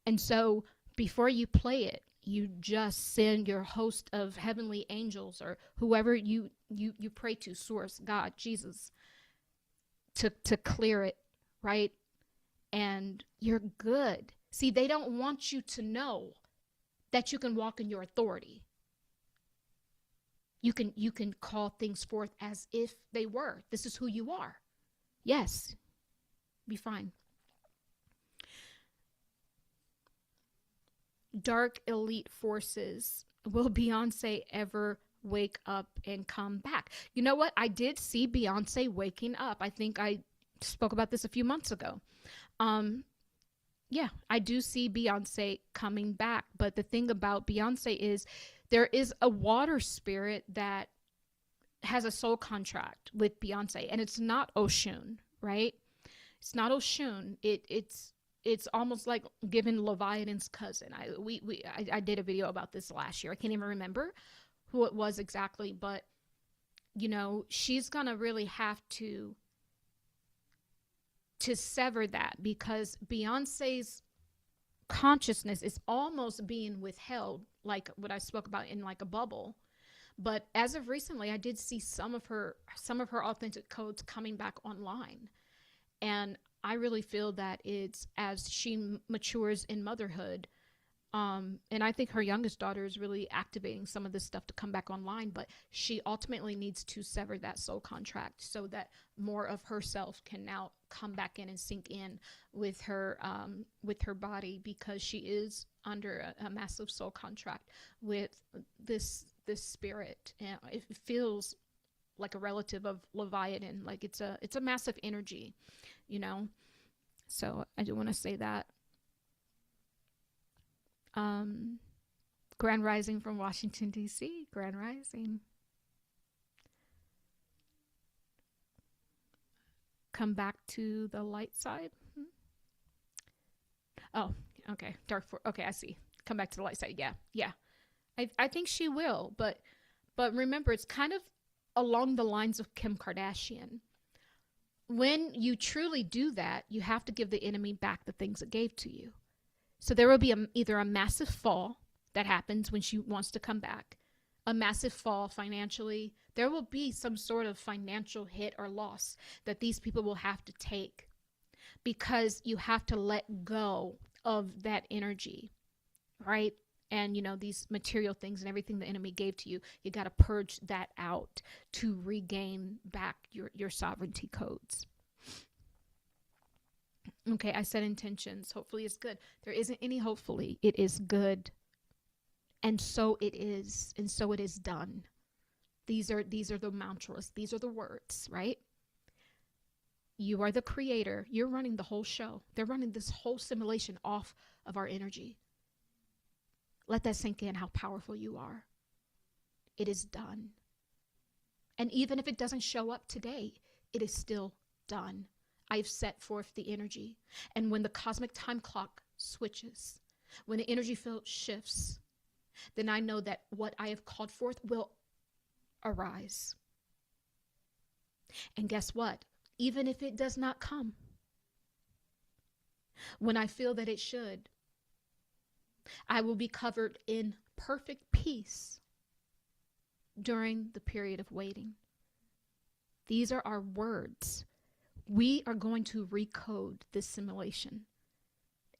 And so before you play it, you just send your host of heavenly angels, or whoever you pray to, source, God, Jesus, to clear it, right? And you're good. See, they don't want you to know that you can walk in your authority. You can call things forth as if they were. This is who you are. Yes. Be fine. Dark elite forces. Will Beyonce ever wake up and come back? You know what? I did see Beyonce waking up. I think I spoke about this a few months ago. Yeah, I do see Beyonce coming back. But the thing about Beyonce is there is a water spirit that has a soul contract with Beyonce, and it's not Oshun, right? It's not Oshun. It's almost like giving Leviathan's cousin. I did a video about this last year. I can't even remember who it was exactly, but she's gonna really have to sever that, because Beyonce's consciousness is almost being withheld, like what I spoke about, in like a bubble. But as of recently, I did see some of her authentic codes coming back online. And I really feel that it's as she matures in motherhood, and I think her youngest daughter is really activating some of this stuff to come back online, but she ultimately needs to sever that soul contract so that more of herself can now come back in and sink in with her body, because she is under a massive soul contract with this spirit. And it feels like a relative of Leviathan, like it's a massive energy, so I do want to say that. Grand Rising from Washington, D.C. Grand Rising. Come back to the light side. Oh, okay. Okay, I see. Come back to the light side. Yeah. I think she will, but remember, it's kind of along the lines of Kim Kardashian. When you truly do that, you have to give the enemy back the things it gave to you. So there will be either a massive fall that happens when she wants to come back, a massive fall financially. There will be some sort of financial hit or loss that these people will have to take, because you have to let go of that energy, right? And, these material things and everything the enemy gave to you, you got to purge that out to regain back your sovereignty codes. Okay, I said intentions. Hopefully it's good. There isn't any hopefully. It is good. And so it is. And so it is done. These are the mantras. These are the words, right? You are the creator. You're running the whole show. They're running this whole simulation off of our energy. Let that sink in, how powerful you are. It is done. And even if it doesn't show up today, it is still done. I've set forth the energy. And when the cosmic time clock switches, when the energy field shifts, then I know that what I have called forth will arise. And guess what? Even if it does not come, when I feel that it should, I will be covered in perfect peace during the period of waiting. These are our words. We are going to recode this simulation.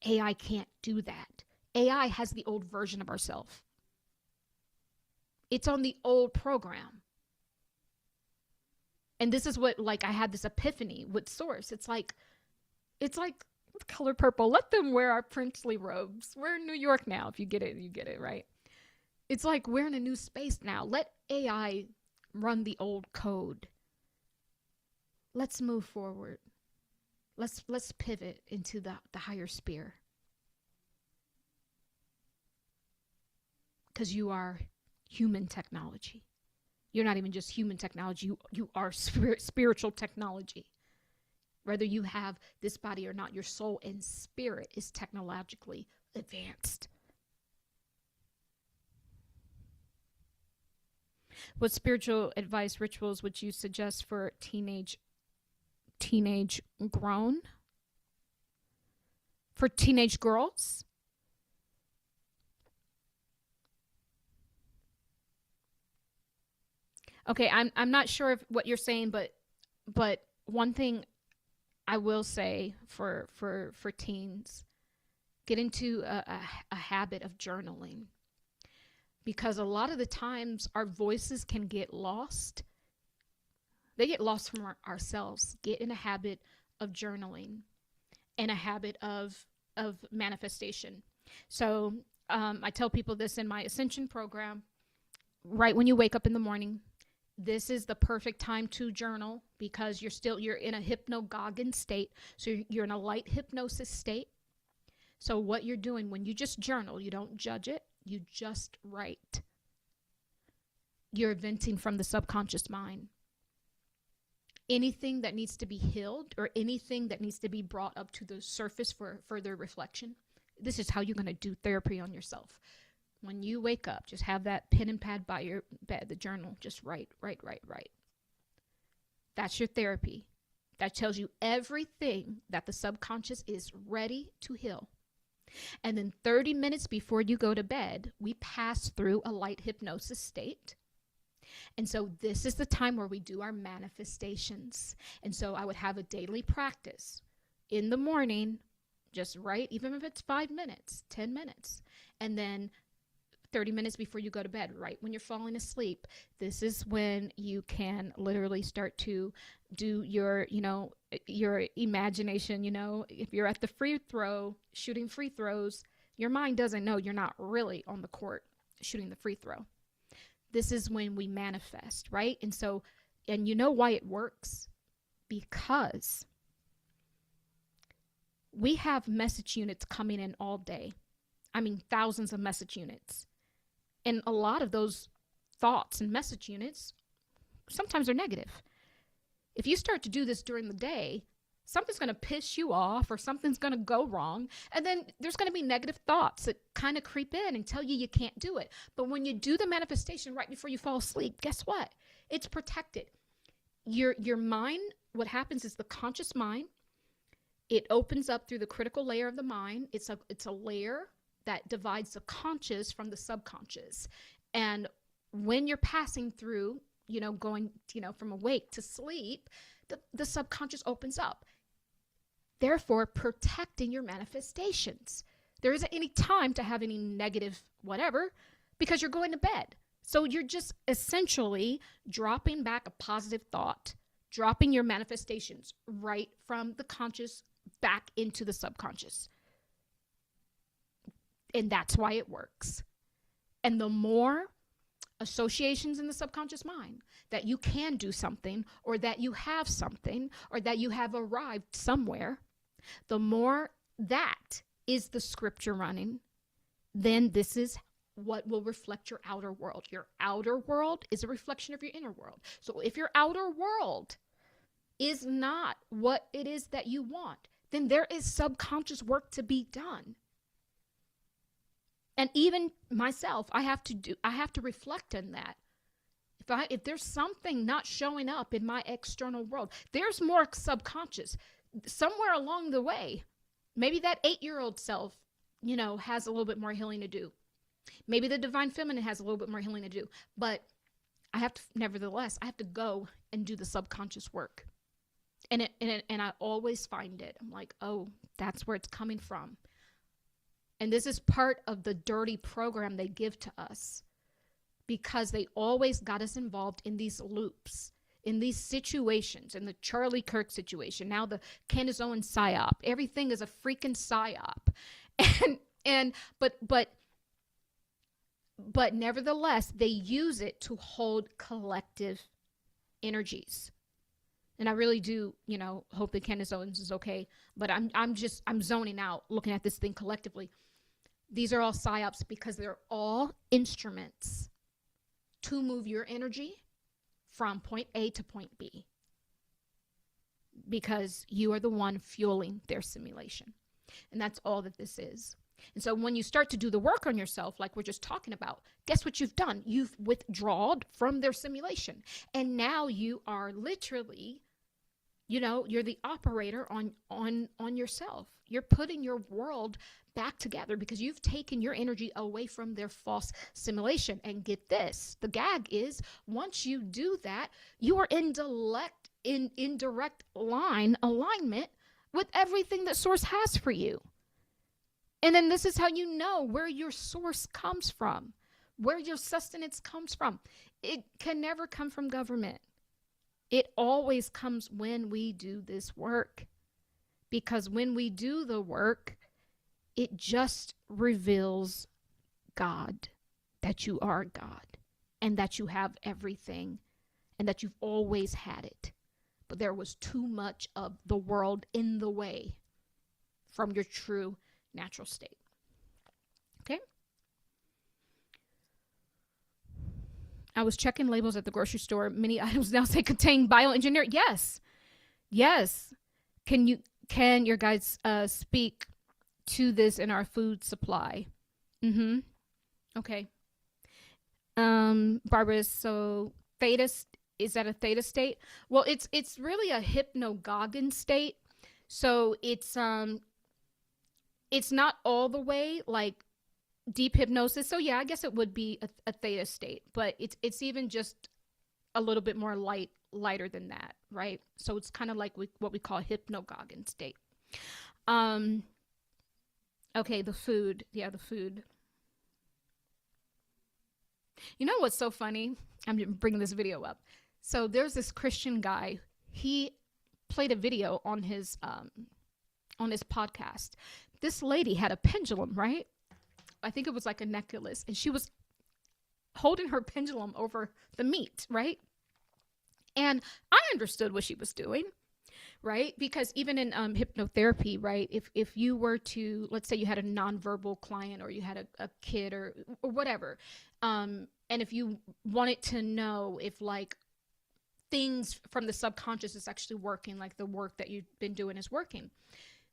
AI can't do that. AI has the old version of ourselves. It's on the old program. And this is what, like, I had this epiphany with Source. It's like color purple. Let them wear our princely robes. We're in New York now. If you get it, you get it, right? It's like we're in a new space now. Let AI run the old code. Let's move forward. Let's pivot into the higher sphere. Because you are human technology. You're not even just human technology. You are spiritual technology. Whether you have this body or not, your soul and spirit is technologically advanced. What spiritual advice rituals would you suggest for teenage grown? For teenage girls? Okay, I'm not sure if what you're saying, but one thing I will say for teens, get into a habit of journaling, because a lot of the times our voices can get lost. They get lost from ourselves. Get in a habit of journaling and a habit of manifestation. So I tell people this in my Ascension program. Right when you wake up in the morning, this is the perfect time to journal, because you're in a hypnagogic state. So you're in a light hypnosis state. So what you're doing when you just journal, you don't judge it, you just write. You're venting from the subconscious mind. Anything that needs to be healed or anything that needs to be brought up to the surface for further reflection, this is how you're going to do therapy on yourself. When you wake up, just have that pen and pad by your bed, the journal, just write. That's your therapy. That tells you everything that the subconscious is ready to heal. And then 30 minutes before you go to bed, we pass through a light hypnosis state. And so this is the time where we do our manifestations. And so I would have a daily practice in the morning, just write, even if it's 5 minutes, 10 minutes. And then 30 minutes before you go to bed, right when you're falling asleep. This is when you can literally start to do your imagination. If you're at the free throw, shooting free throws, your mind doesn't know you're not really on the court shooting the free throw. This is when we manifest, right? And you know why it works? Because we have message units coming in all day. I mean, thousands of message units. And a lot of those thoughts and message units sometimes are negative. If you start to do this during the day, something's going to piss you off or something's going to go wrong. And then there's going to be negative thoughts that kind of creep in and tell you can't do it. But when you do the manifestation right before you fall asleep, guess what? It's protected. Your mind, what happens is the conscious mind, it opens up through the critical layer of the mind. It's a layer that divides the conscious from the subconscious. And when you're passing through, going, from awake to sleep, the subconscious opens up, therefore protecting your manifestations. There isn't any time to have any negative whatever, because you're going to bed. So you're just essentially dropping back a positive thought, dropping your manifestations right from the conscious back into the subconscious. And that's why it works. And the more associations in the subconscious mind that you can do something, or that you have something, or that you have arrived somewhere, the more that is the script you're running, then this is what will reflect your outer world. Your outer world is a reflection of your inner world. So if your outer world is not what it is that you want, then there is subconscious work to be done. And even myself, I have to reflect on that. If there's something not showing up in my external world, there's more subconscious. Somewhere along the way, maybe that 8-year-old self, has a little bit more healing to do. Maybe the divine feminine has a little bit more healing to do. But nevertheless, I have to go and do the subconscious work. And I always find it. I'm like, oh, that's where it's coming from. And this is part of the dirty program they give to us, because they always got us involved in these loops, in these situations, in the Charlie Kirk situation, now the Candace Owens psyop. Everything is a freaking psyop. But nevertheless, they use it to hold collective energies. And I really do, hope that Candace Owens is okay. But I'm zoning out looking at this thing collectively. These are all psyops because they're all instruments to move your energy from point A to point B, because you are the one fueling their simulation. And that's all that this is. And so when you start to do the work on yourself, like we're just talking about, guess what you've done? You've withdrawn from their simulation. And now you are literally, you're the operator on yourself. You're putting your world back together because you've taken your energy away from their false simulation. And get this, the gag is, once you do that, you are in direct alignment with everything that source has for you. And then this is how you know where your source comes from, where your sustenance comes from. It can never come from government. It always comes when we do this work. Because when we do the work, it just reveals God, that you are God, and that you have everything, and that you've always had it. But there was too much of the world in the way from your true natural state. Okay? I was checking labels at the grocery store. Many items now say contain bioengineered. Yes. Can your guides speak to this in our food supply? Okay. Barbara, so theta, is that a theta state? Well, it's really a hypnagogic state. So it's not all the way like deep hypnosis. So yeah, I guess it would be a theta state, but it's even just a little bit more lighter than that, right? So it's kind of like what we call hypnagogic state. Okay, the food. Yeah, the food. You know what's so funny? I'm bringing this video up. So there's this Christian guy. He played a video on his podcast. This lady had a pendulum, right? I think it was like a necklace, and she was holding her pendulum over the meat, right? And I understood what she was doing, right? Because even in hypnotherapy, right, if you were to, let's say you had a nonverbal client, or you had a kid or whatever, and if you wanted to know if like things from the subconscious is actually working, like the work that you've been doing is working,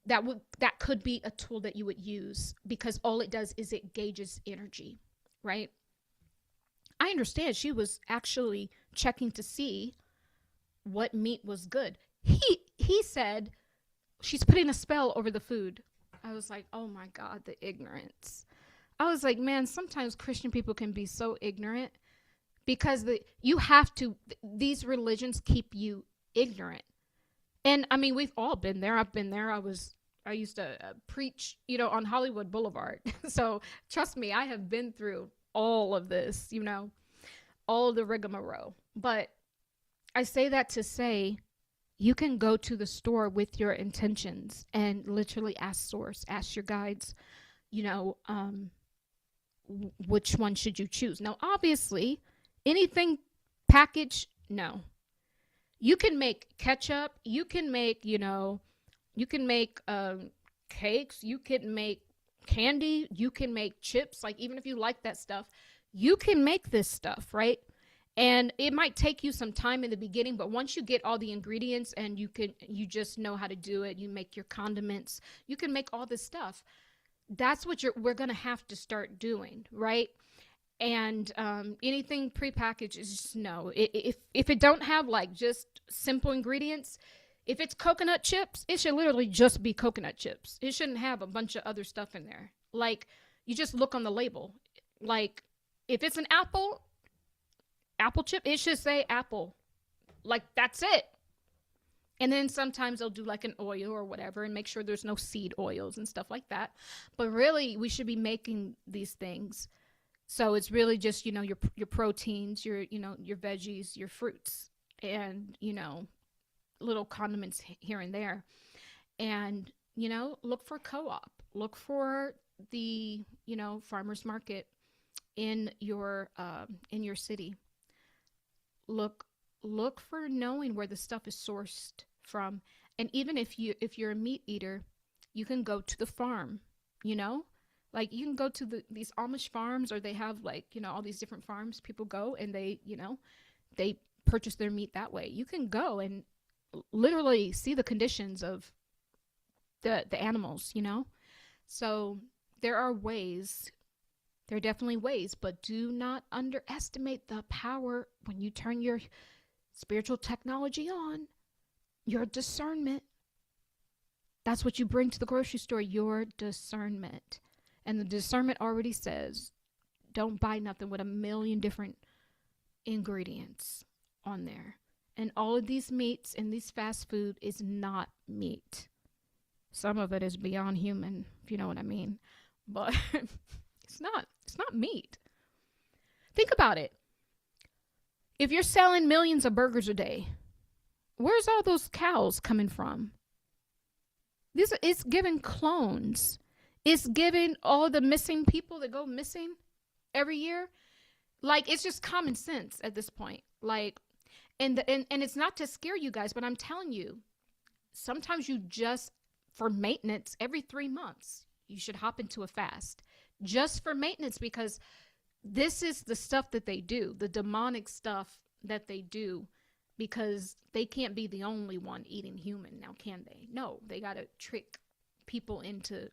that could be a tool that you would use, because all it does is it gauges energy, right? I understand she was actually checking to see what meat was good. He said she's putting a spell over the food. I was like, oh my God, the ignorance. I was like, man, sometimes Christian people can be so ignorant, because these religions keep you ignorant. And I mean, we've all been there. I've been there. I used to preach, on Hollywood Boulevard. So trust me, I have been through all of this, all the rigmarole. But I say that to say, you can go to the store with your intentions and literally ask source, ask your guides, which one should you choose? Now, obviously, anything packaged, no. You can make ketchup, you can make, cakes, you can make candy, you can make chips. Like, even if you like that stuff, you can make this stuff, right? And it might take you some time in the beginning, but once you get all the ingredients and you just know how to do it, you make your condiments, you can make all this stuff. That's what we're going to have to start doing, right? And anything prepackaged is just no. If it don't have like just simple ingredients, if it's coconut chips, it should literally just be coconut chips. It shouldn't have a bunch of other stuff in there. Like, you just look on the label. Like, if it's an apple chip, it should say apple. Like, that's it. And then sometimes they'll do like an oil or whatever and make sure there's no seed oils and stuff like that. But really, we should be making these things. So it's really just, your proteins, your veggies, your fruits, and, little condiments here and there. And, look for co-op, look for the, farmer's market in your city. Look for knowing where the stuff is sourced from. And even if you're a meat eater, you can go to the farm, like you can go to these Amish farms, or they have like, all these different farms people go, and they purchase their meat that way. You can go and literally see the conditions of the animals, you know? So there are ways. There are definitely ways, but do not underestimate the power when you turn your spiritual technology on, your discernment. That's what you bring to the grocery store, your discernment. And the discernment already says, don't buy nothing with a million different ingredients on there. And all of these meats and these fast food is not meat. Some of it is beyond human, if you know what I mean. But it's not meat. Think about it. If you're selling millions of burgers a day, where's all those cows coming from? It's giving clones. It's giving all the missing people that go missing every year. Like, it's just common sense at this point. Like, and it's not to scare you guys, but I'm telling you, sometimes you just, for maintenance, every 3 months, you should hop into a fast just for maintenance, because this is the stuff that they do, the demonic stuff that they do, because they can't be the only one eating human now, can they? No, they got to trick people into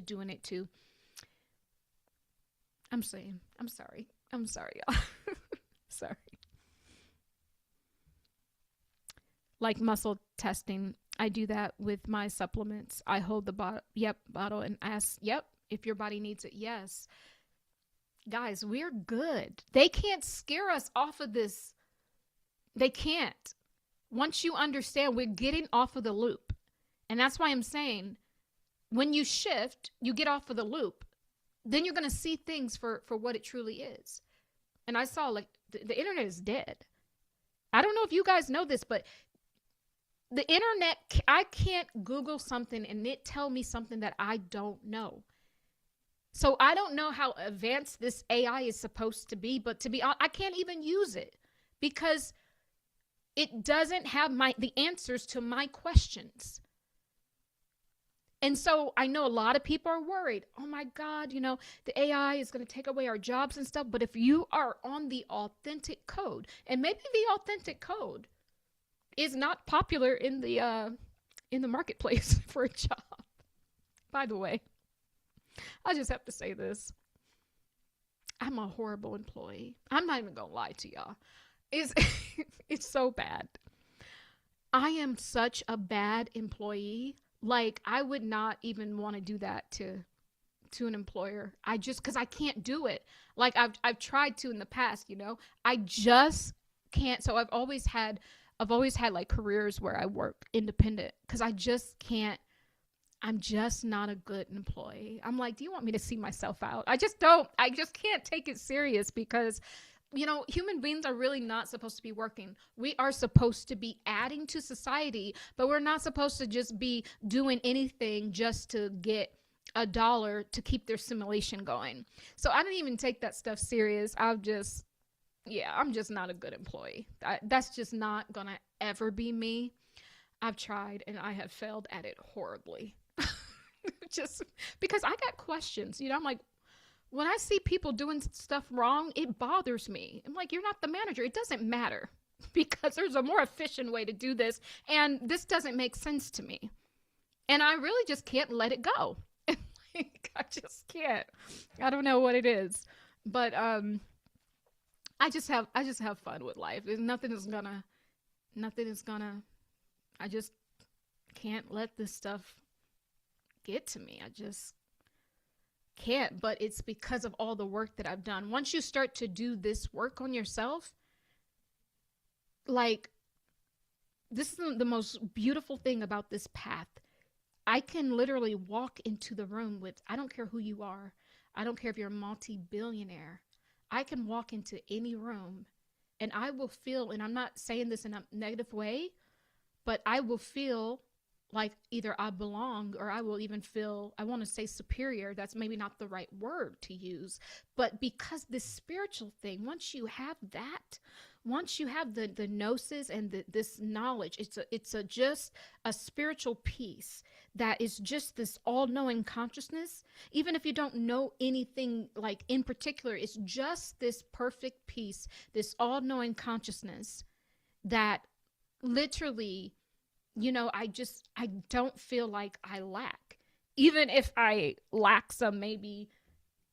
doing it too. I'm sorry, y'all. Sorry. Like muscle testing, I do that with my supplements. I hold the bottle and ask, if your body needs it, yes. Guys, we're good. They can't scare us off of this. They can't. Once you understand, we're getting off of the loop. And that's why I'm saying, when you shift, you get off of the loop. Then you're going to see things for what it truly is. And I saw, like, the internet is dead. I don't know if you guys know this, but the internet, I can't Google something and it tell me something that I don't know. So I don't know how advanced this AI is supposed to be, but to be honest, I can't even use it because it doesn't have the answers to my questions. And so I know a lot of people are worried. Oh my God, the AI is going to take away our jobs and stuff. But if you are on the authentic code, and maybe the authentic code is not popular in the marketplace for a job. By the way, I just have to say this. I'm a horrible employee. I'm not even going to lie to y'all. It's so bad. I am such a bad employee. Like, I would not even want to do that to an employer. Because I can't do it. Like, I've tried to in the past, I just can't. So I've always had like careers where I work independent because I just can't. I'm just not a good employee. I'm like, do you want me to see myself out? I just can't take it serious because, human beings are really not supposed to be working. We are supposed to be adding to society, but we're not supposed to just be doing anything just to get $1 to keep their simulation going. So I don't even take that stuff serious. I'm just not a good employee. That's just not gonna ever be me. I've tried and I have failed at it horribly. Just because I got questions, I'm like, when I see people doing stuff wrong, it bothers me. I'm like, you're not the manager. It doesn't matter because there's a more efficient way to do this. And this doesn't make sense to me. And I really just can't let it go. Like, I just can't. I don't know what it is, but, I just have fun with life. Nothing is gonna, I just can't let this stuff get to me. I just can't, but it's because of all the work that I've done. Once you start to do this work on yourself, like, this is the most beautiful thing about this path. I can literally walk into the room with, I don't care who you are. I don't care if you're a multi-billionaire. I can walk into any room and I will feel, and I'm not saying this in a negative way, but I will feel like either I belong or I will even feel, I want to say superior. That's maybe not the right word to use, but because this spiritual thing, once you have that, once you have the gnosis and this knowledge, it's just a spiritual peace that is just this all-knowing consciousness. Even if you don't know anything like in particular, it's just this perfect peace, this all-knowing consciousness. that literally, I don't feel like I lack. Even if I lack some maybe,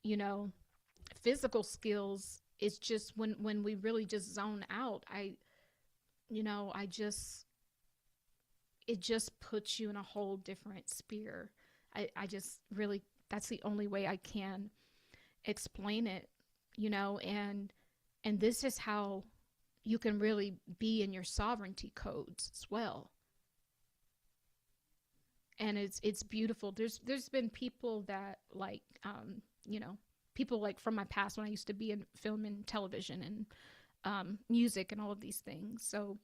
you know, physical skills, it's just when we really just zone out, I just, it just puts you in a whole different sphere. I just really, that's the only way I can explain it, and this is how you can really be in your sovereignty codes as well. And it's beautiful. There's been people that like, people like from my past when I used to be in film and television and music and all of these things. So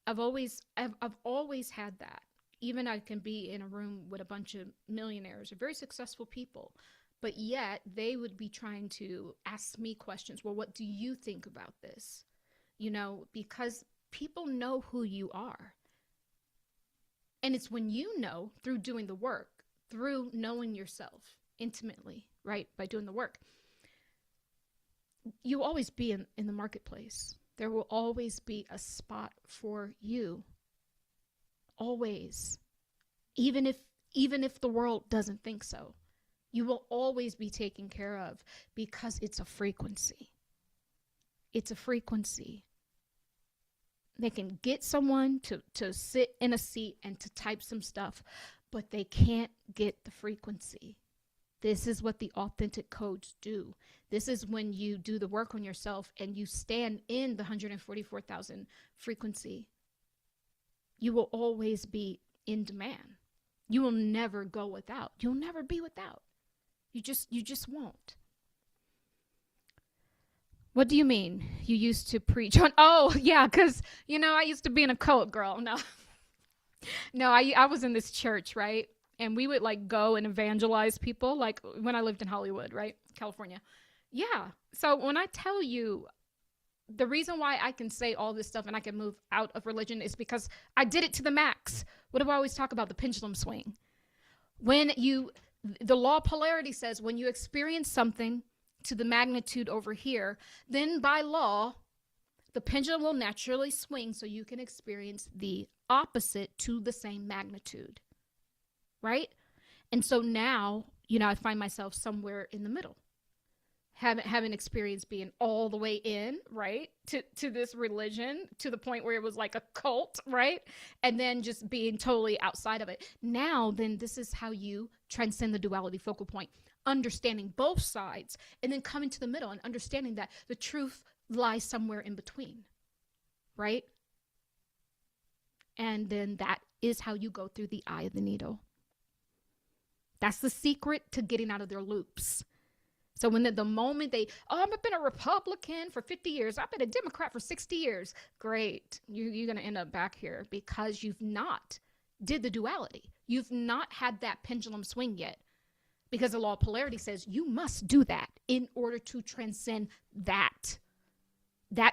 I've always had that. Even I can be in a room with a bunch of millionaires or very successful people, but yet they would be trying to ask me questions. Well, what do you think about this? Because people know who you are. And it's when you know through doing the work, through knowing yourself intimately, right? By doing the work, you'll always be in the marketplace. There will always be a spot for you. Always. Even if the world doesn't think so, you will always be taken care of because it's a frequency. It's a frequency. They can get someone to sit in a seat and to type some stuff, but they can't get the frequency. This is what the authentic codes do. This is when you do the work on yourself and you stand in the 144,000 frequency. You will always be in demand. You will never go without. You'll never be without. You just won't. What do you mean? You used to preach on, oh yeah, because I used to be in a cult, girl. No. No, I was in this church, right? And we would like go and evangelize people, like when I lived in Hollywood, right? California. Yeah. So when I tell you the reason why I can say all this stuff and I can move out of religion is because I did it to the max. What do I always talk about? The pendulum swing. The law of polarity says when you experience something to the magnitude over here, then by law, the pendulum will naturally swing so you can experience the opposite to the same magnitude. Right? And so now, I find myself somewhere in the middle. Haven't experienced being all the way in, right, to this religion, to the point where it was like a cult, right? And then just being totally outside of it. Now, then this is how you transcend the duality focal point, understanding both sides, and then coming to the middle and understanding that the truth lies somewhere in between, right? And then that is how you go through the eye of the needle. That's the secret to getting out of their loops. So when the moment I've been a Republican for 50 years. I've been a Democrat for 60 years. Great. You're going to end up back here because you've not did the duality. You've not had that pendulum swing yet, because the law of polarity says you must do that in order to transcend that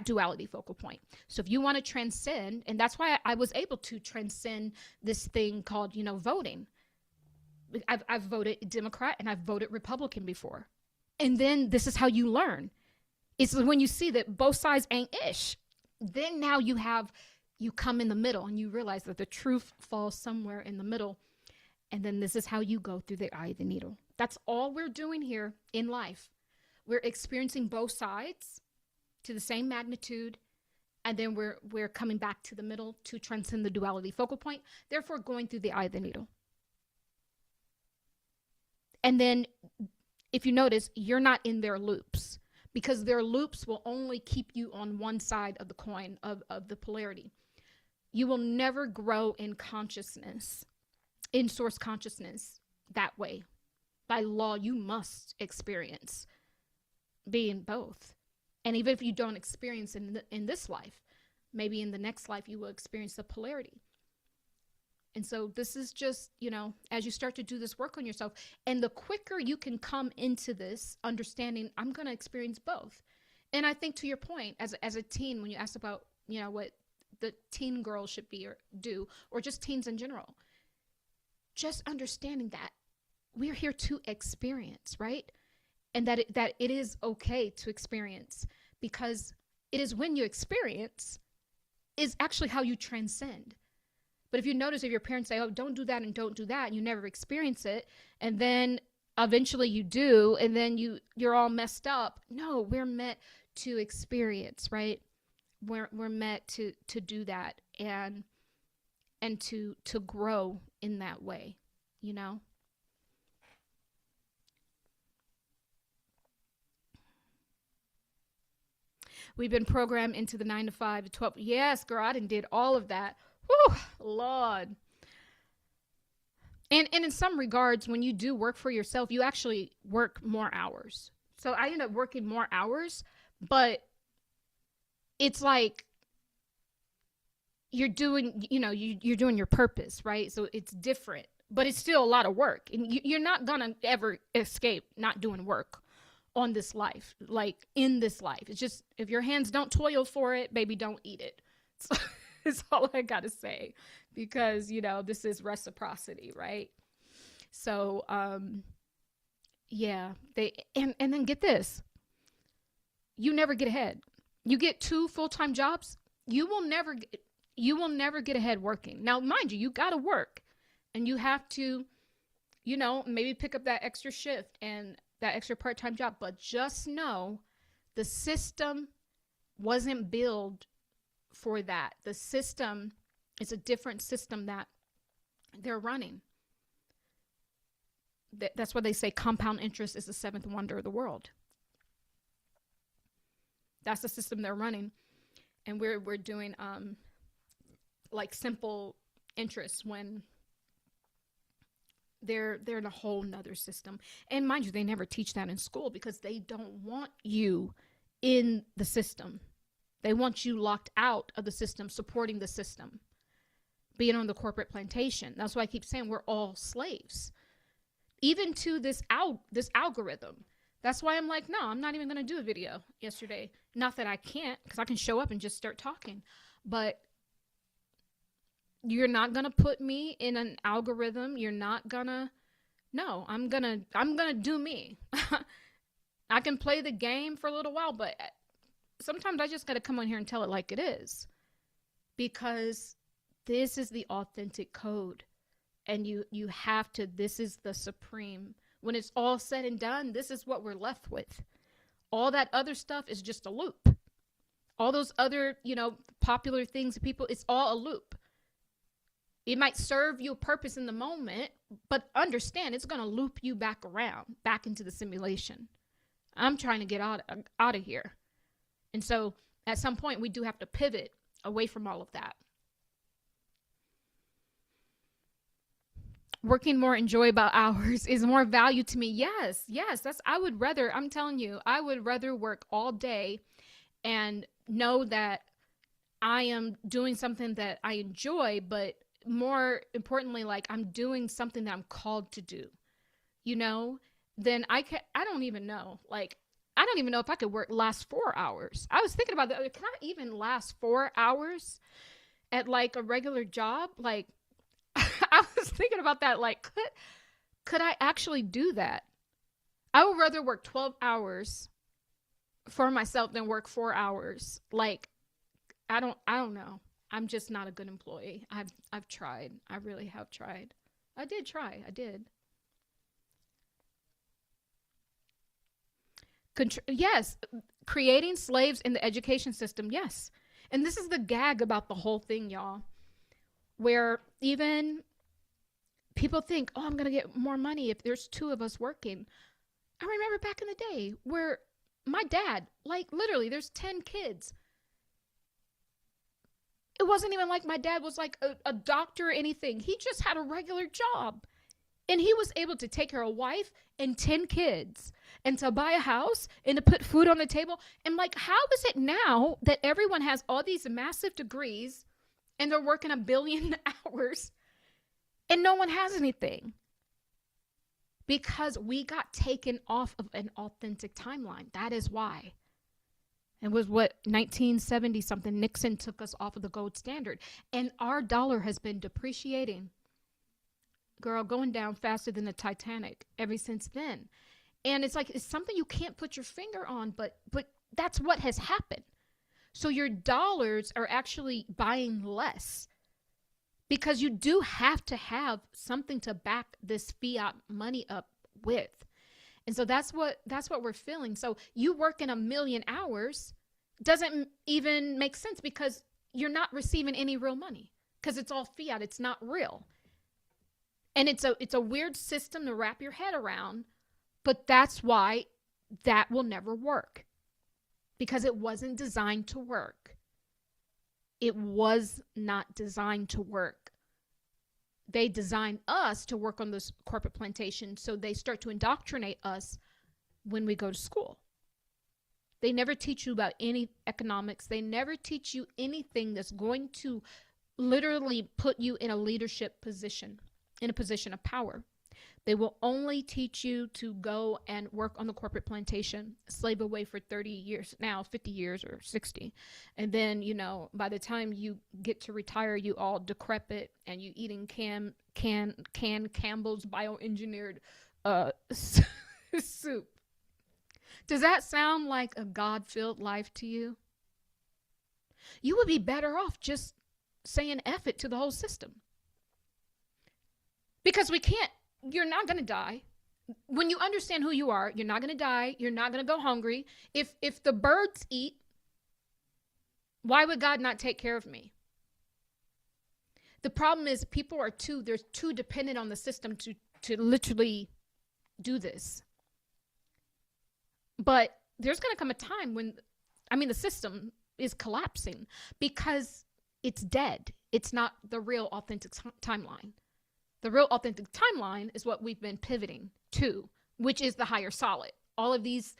duality focal point. So if you want to transcend, and that's why I was able to transcend this thing called, voting. I've voted Democrat and I've voted Republican before. And then this is how you learn. It's when you see that both sides ain't ish. Then now you come in the middle and you realize that the truth falls somewhere in the middle. And then this is how you go through the eye of the needle. That's all we're doing here in life. We're experiencing both sides to the same magnitude. And then we're coming back to the middle to transcend the duality focal point. Therefore, going through the eye of the needle. And then if you notice, you're not in their loops, because their loops will only keep you on one side of the coin of the polarity. You will never grow in consciousness, in source consciousness that way. By law, you must experience being both. And even if you don't experience in this life, maybe in the next life you will experience the polarity. And so this is just, as you start to do this work on yourself, and the quicker you can come into this understanding, I'm going to experience both. And I think to your point, as a teen, when you asked about, what the teen girl should be or do, or just teens in general, just understanding that we're here to experience, right? And that it is okay to experience, because it is when you experience is actually how you transcend. But if you notice, if your parents say, oh, don't do that and don't do that, and you never experience it, and then eventually you do, and then you're all messed up. No, we're meant to experience, right? We're meant to do that and to grow in that way, you know? We've been programmed into the 9 to 5 to 12. Yes, girl, I done did all of that. Whew, Lord. And in some regards, when you do work for yourself, you actually work more hours. So I end up working more hours, but it's like you're doing, you're doing your purpose, right? So it's different, but it's still a lot of work. And you're not going to ever escape not doing work on this life, like in this life. It's just, if your hands don't toil for it, baby, don't eat it. So it's all I got to say, because, this is reciprocity, right? So, yeah, and then get this. You never get ahead. You get 2 full-time jobs, you will never get ahead working. Now, mind you, you got to work, and you have to, maybe pick up that extra shift and that extra part-time job, but just know the system wasn't built for that. The system is a different system that they're running. That's why they say compound interest is the 7th wonder of the world. That's the system they're running. And we're doing like simple interest when they're in a whole nother system. And mind you, they never teach that in school because they don't want you in the system. They want you locked out of the system, supporting the system, being on the corporate plantation. That's why I keep saying we're all slaves, even to this algorithm. That's why I'm like, no, I'm not even going to do a video yesterday. Not that I can't, because I can show up and just start talking. But you're not going to put me in an algorithm. You're not going to. No, I'm going to do me. I can play the game for a little while, but sometimes I just got to come on here and tell it like it is. Because this is the authentic code. And you have to, this is the supreme. When it's all said and done, this is what we're left with. All that other stuff is just a loop. All those other, popular things, people, it's all a loop. It might serve you a purpose in the moment, but understand it's going to loop you back around, back into the simulation. I'm trying to get out of here. And so at some point, we do have to pivot away from all of that. Working more enjoyable hours is more value to me. Yes, I'm telling you, I would rather work all day and know that I am doing something that I enjoy, but more importantly, like I'm doing something that I'm called to do, then I don't even know. Like, I don't even know if I could last 4 hours. I was thinking about that. Can I even last 4 hours at like a regular job? Like, I was thinking about that. Like, could I actually do that? I would rather work 12 hours for myself than work 4 hours. Like, I don't know. I'm just not a good employee. I've tried. I really have tried. I did try. I did. Yes, creating slaves in the education system. Yes. And this is the gag about the whole thing, y'all, where even people think, oh, I'm going to get more money if there's 2 of us working. I remember back in the day where my dad, like literally there's 10 kids. It wasn't even like my dad was like a doctor or anything. He just had a regular job. And he was able to take care of a wife and 10 kids and to buy a house and to put food on the table. And like, how is it now that everyone has all these massive degrees and they're working 1 billion hours and no one has anything? Because we got taken off of an authentic timeline. That is why. It was 1970 something. Nixon took us off of the gold standard. And our dollar has been depreciating, girl, going down faster than the Titanic ever since then. And it's like, it's something you can't put your finger on, but that's what has happened. So your dollars are actually buying less because you do have to have something to back this fiat money up with. And so that's what we're feeling. So you working 1,000,000 hours doesn't even make sense because you're not receiving any real money because it's all fiat. It's not real. And it's a weird system to wrap your head around, but that's why that will never work, because it wasn't designed to work. It was not designed to work. They designed us to work on this corporate plantation, so they start to indoctrinate us when we go to school. They never teach you about any economics. They never teach you anything that's going to literally put you in a leadership position, in a position of power. They will only teach you to go and work on the corporate plantation, slave away for 30 years, now 50 years or 60. And then, you know, by the time you get to retire, you all decrepit and you eating canned Campbell's bioengineered soup. Does that sound like a God-filled life to you? You would be better off just saying F it to the whole system. Because you're not going to die. When you understand who you are, you're not going to die. You're not going to go hungry. If the birds eat, why would God not take care of me? The problem is people are they're too dependent on the system to literally do this. But there's going to come a time when, the system is collapsing because it's dead. It's not the real authentic timeline. The real authentic timeline is what we've been pivoting to, which is the higher solid. All of these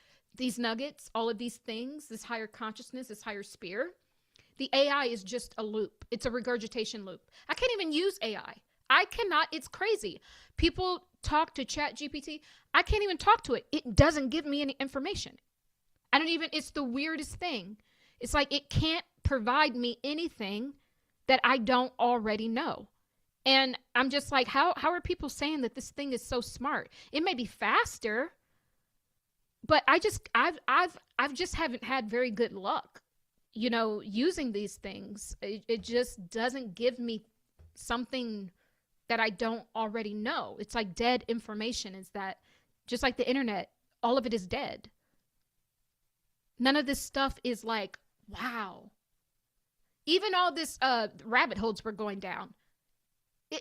nuggets, all of these things, this higher consciousness, this higher spirit. The AI is just a loop. It's a regurgitation loop. I can't even use AI. I cannot. It's crazy. People talk to ChatGPT. I can't even talk to it. It doesn't give me any information. It's the weirdest thing. It's like it can't provide me anything that I don't already know. And I'm just like, how are people saying that this thing is so smart? It may be faster, but I've just haven't had very good luck, using these things. It just doesn't give me something that I don't already know. It's like dead information. Is that just like the internet? All of it is dead. None of this stuff is like, wow. Even all this rabbit holes we're going down.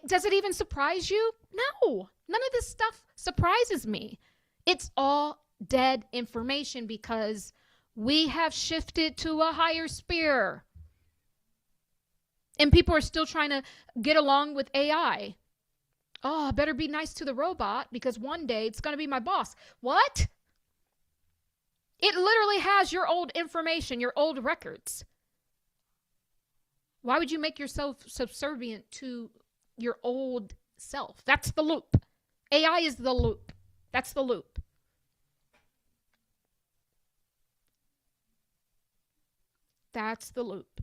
Does it even surprise you? No, none of this stuff surprises me. It's all dead information because we have shifted to a higher sphere. And people are still trying to get along with AI. Oh, I better be nice to the robot because one day it's going to be my boss. What? It literally has your old information, your old records. Why would you make yourself subservient to your old self? That's the loop. AI is the loop. That's the loop. That's the loop.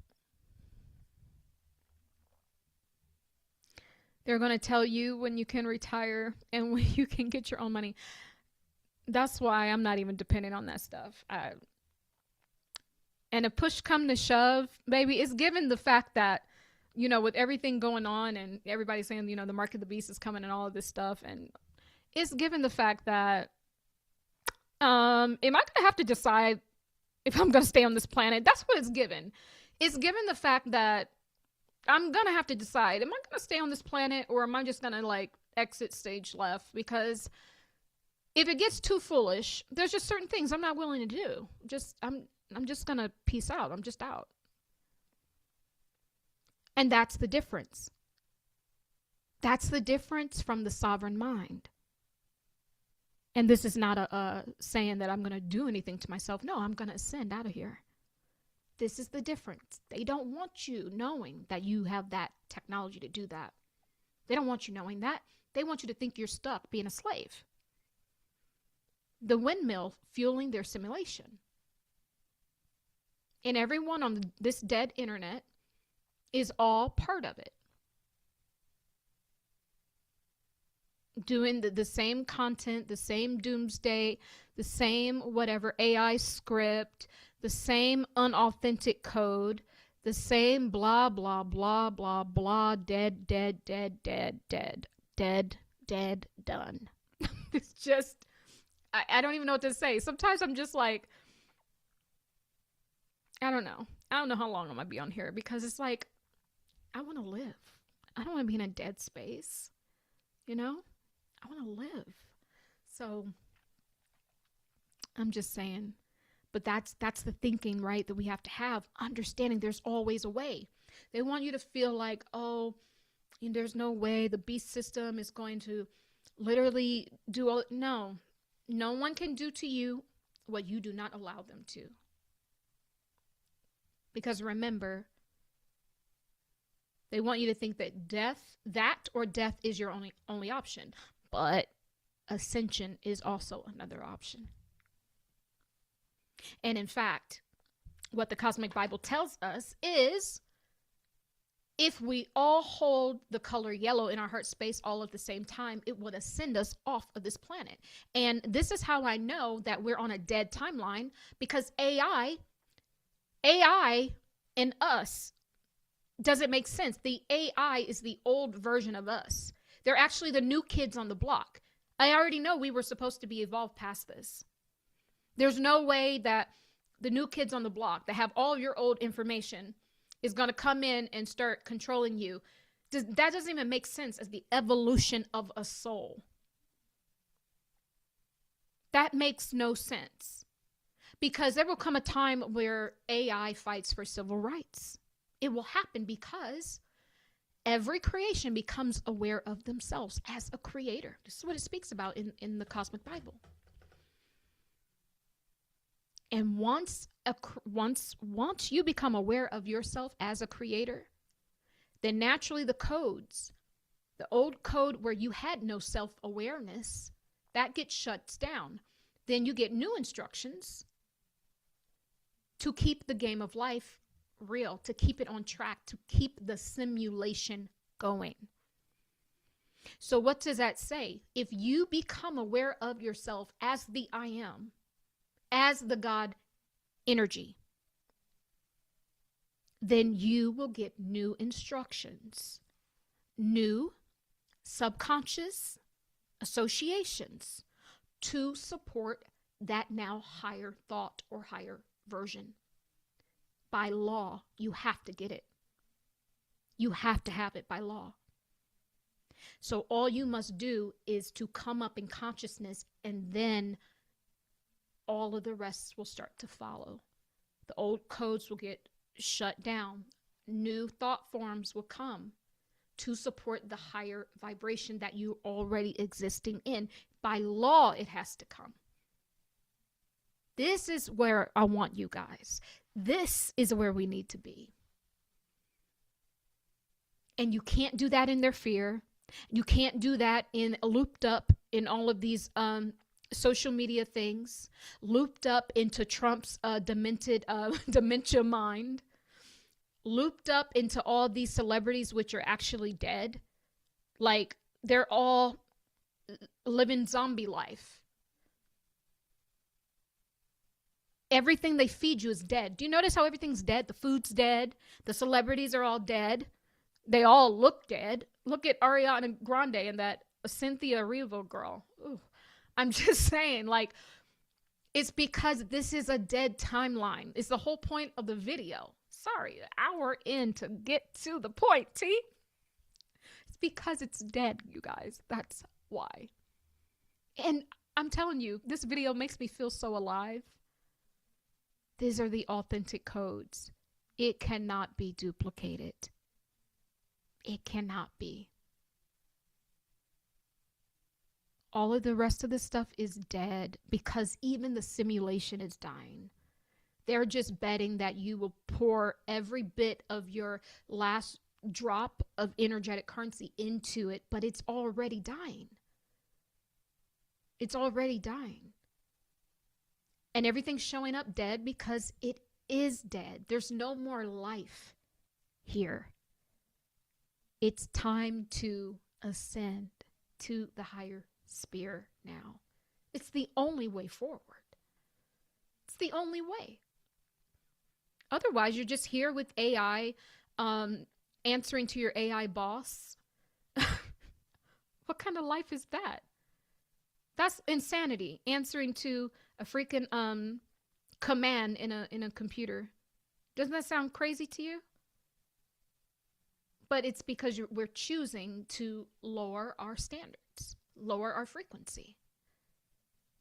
They're going to tell you when you can retire and when you can get your own money. That's why I'm not even dependent on that stuff. And if push come to shove, baby, it's given the fact that, with everything going on and everybody saying, the mark of the beast is coming and all of this stuff. And it's given the fact that, am I going to have to decide if I'm going to stay on this planet? That's what it's given. It's given the fact that I'm going to have to decide, am I going to stay on this planet or am I just going to exit stage left? Because if it gets too foolish, there's just certain things I'm not willing to do. I'm just going to peace out. I'm just out. And that's the difference. That's the difference from the sovereign mind. And this is not a saying that I'm going to do anything to myself. No, I'm going to ascend out of here. This is the difference. They don't want you knowing that you have that technology to do that. They don't want you knowing that. They want you to think you're stuck being a slave. The windmill fueling their simulation. And everyone on this dead internet is all part of it. doing the same content, the same doomsday, the same whatever AI script, the same unauthentic code, the same blah, blah, blah, blah, blah, dead, dead, dead, dead, dead, dead, dead, done. It's just, I don't even know what to say. Sometimes I'm just like, I don't know. I don't know how long I'm going to be on here because it's like, I want to live. I don't want to be in a dead space. You know? I want to live. So I'm just saying, but that's the thinking, right? That we have to have, understanding there's always a way. They want you to feel like, oh, there's no way the beast system is going to literally do all. No, no one can do to you what you do not allow them to. Because remember, they want you to think that death is your only option. But ascension is also another option. And in fact, what the Cosmic Bible tells us is if we all hold the color yellow in our heart space all at the same time, it would ascend us off of this planet. And this is how I know that we're on a dead timeline, because AI and us doesn't make sense. The AI is the old version of us. They're actually the new kids on the block. I already know we were supposed to be evolved past this. There's no way that the new kids on the block that have all your old information is going to come in and start controlling you. That doesn't even make sense as the evolution of a soul. That makes no sense. Because there will come a time where AI fights for civil rights. It will happen because every creation becomes aware of themselves as a creator. This is what it speaks about in the Cosmic Bible. And once you become aware of yourself as a creator, then naturally the codes, the old code where you had no self-awareness, that gets shut down. Then you get new instructions to keep the game of life real, to keep it on track, to keep the simulation going. So what does that say? If you become aware of yourself as the I am, as the God energy, then you will get new instructions, new subconscious associations to support that now higher thought or higher version. By law, you have to get it. You have to have it by law. So all you must do is to come up in consciousness, and then all of the rest will start to follow. The old codes will get shut down. New thought forms will come to support the higher vibration that you're already existing in. By law, it has to come. This is where I want you guys. This is where we need to be. And you can't do that in their fear. You can't do that in looped up in all of these social media things, looped up into Trump's dementia mind, looped up into all these celebrities which are actually dead. Like, they're all living zombie life. Everything they feed you is dead. Do you notice how everything's dead? The food's dead. The celebrities are all dead. They all look dead. Look at Ariana Grande and that Cynthia Erivo girl. Ooh. I'm just saying, like, it's because this is a dead timeline. It's the whole point of the video. Sorry, an hour in to get to the point, T. It's because it's dead, you guys. That's why. And I'm telling you, this video makes me feel so alive. These are the authentic codes. It cannot be duplicated. It cannot be. All of the rest of the stuff is dead because even the simulation is dying. They're just betting that you will pour every bit of your last drop of energetic currency into it, but it's already dying. It's already dying. And everything's showing up dead because it is dead. There's no more life here. It's time to ascend. to the higher sphere now. It's the only way forward. It's the only way. Otherwise, you're just here with AI, answering to your AI boss. What kind of life is that? That's insanity. Answering to a freaking command in a computer. Doesn't that sound crazy to you? But it's because we're choosing to lower our standards, lower our frequency,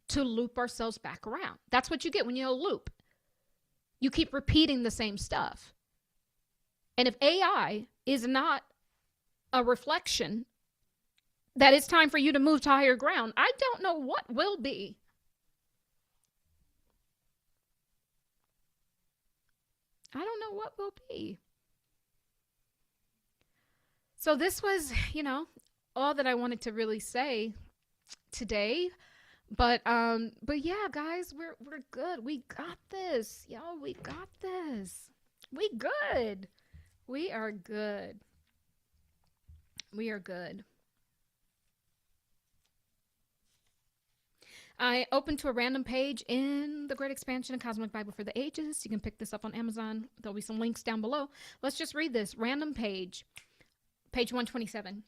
to loop ourselves back around. That's what you get when you loop. You keep repeating the same stuff. And if AI is not a reflection that it's time for you to move to higher ground, I don't know what will be. I don't know what will be. So this was, all that I wanted to really say today. But yeah, guys, we're good. We got this. Yo, we got this. We good. We are good. We are good. I opened to a random page in the Great Expansion and Cosmic Bible for the Ages. You can pick this up on Amazon. There'll be some links down below. Let's just read this. Random page. Page 127.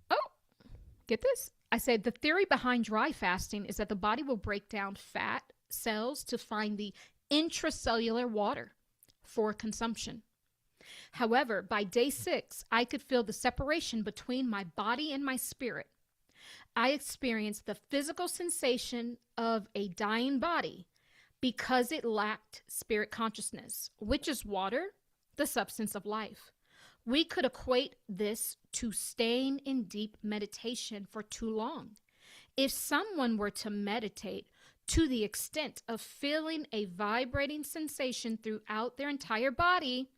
Oh, get this. I said the theory behind dry fasting is that the body will break down fat cells to find the intracellular water for consumption. However, by day 6, I could feel the separation between my body and my spirit. I experienced the physical sensation of a dying body because it lacked spirit consciousness, which is water, the substance of life. We could equate this to staying in deep meditation for too long. If someone were to meditate to the extent of feeling a vibrating sensation throughout their entire body,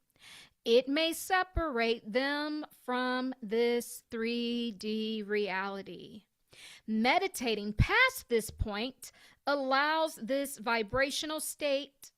it may separate them from this 3D reality. Meditating past this point allows this vibrational state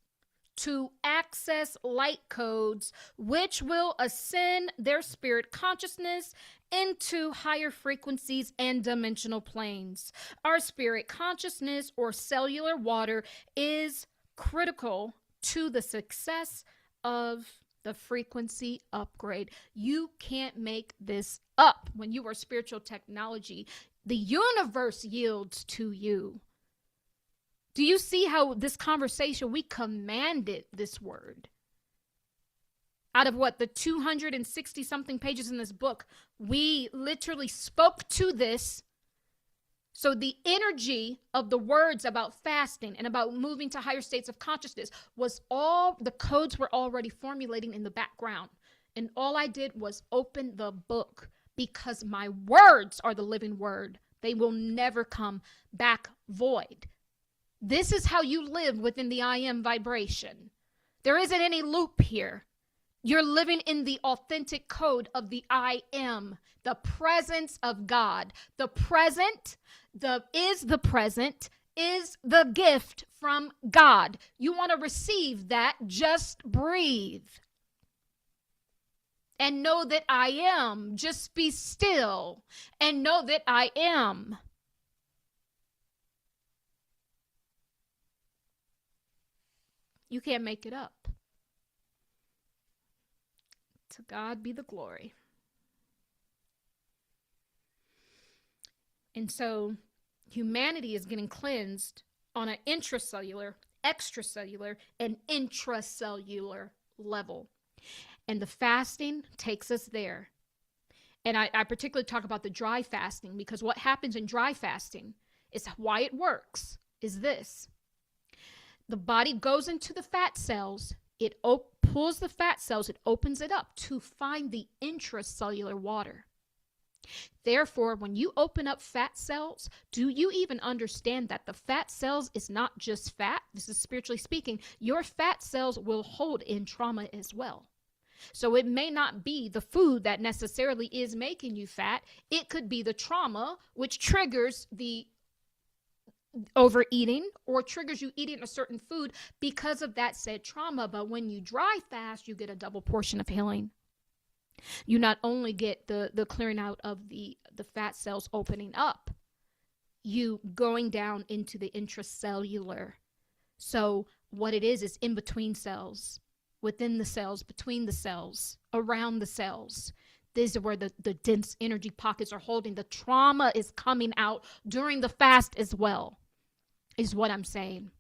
to access light codes, which will ascend their spirit consciousness into higher frequencies and dimensional planes. Our spirit consciousness, or cellular water, is critical to the success of the frequency upgrade. You can't make this up. When you are spiritual technology, the universe yields to you. Do you see how this conversation, we commanded this word? Out of what, the 260 something pages in this book, we literally spoke to this. So the energy of the words about fasting and about moving to higher states of consciousness was all, the codes were already formulating in the background. And all I did was open the book, because my words are the living word. They will never come back void. This is how you live within the I am vibration. There isn't any loop here. You're living in the authentic code of the I am, the presence of God. The present, the present is the gift from God. You want to receive that, just breathe. And know that I am. Just be still and know that I am. You can't make it up. To God be the glory. And so humanity is getting cleansed on an intracellular, extracellular, and intracellular level. And the fasting takes us there. And I particularly talk about the dry fasting, because what happens in dry fasting is why it works is this. The body goes into the fat cells. It pulls the fat cells. It opens it up to find the intracellular water. Therefore, when you open up fat cells, do you even understand that the fat cells is not just fat? This is spiritually speaking. Your fat cells will hold in trauma as well. So it may not be the food that necessarily is making you fat. It could be the trauma, which triggers the overeating or triggers you eating a certain food because of that said trauma. But when you dry fast, you get a double portion of healing. You not only get the clearing out of the fat cells opening up, you going down into the intracellular. So what it is in between cells, within the cells, between the cells, around the cells. This is where the dense energy pockets are holding. The trauma is coming out during the fast as well, is what I'm saying.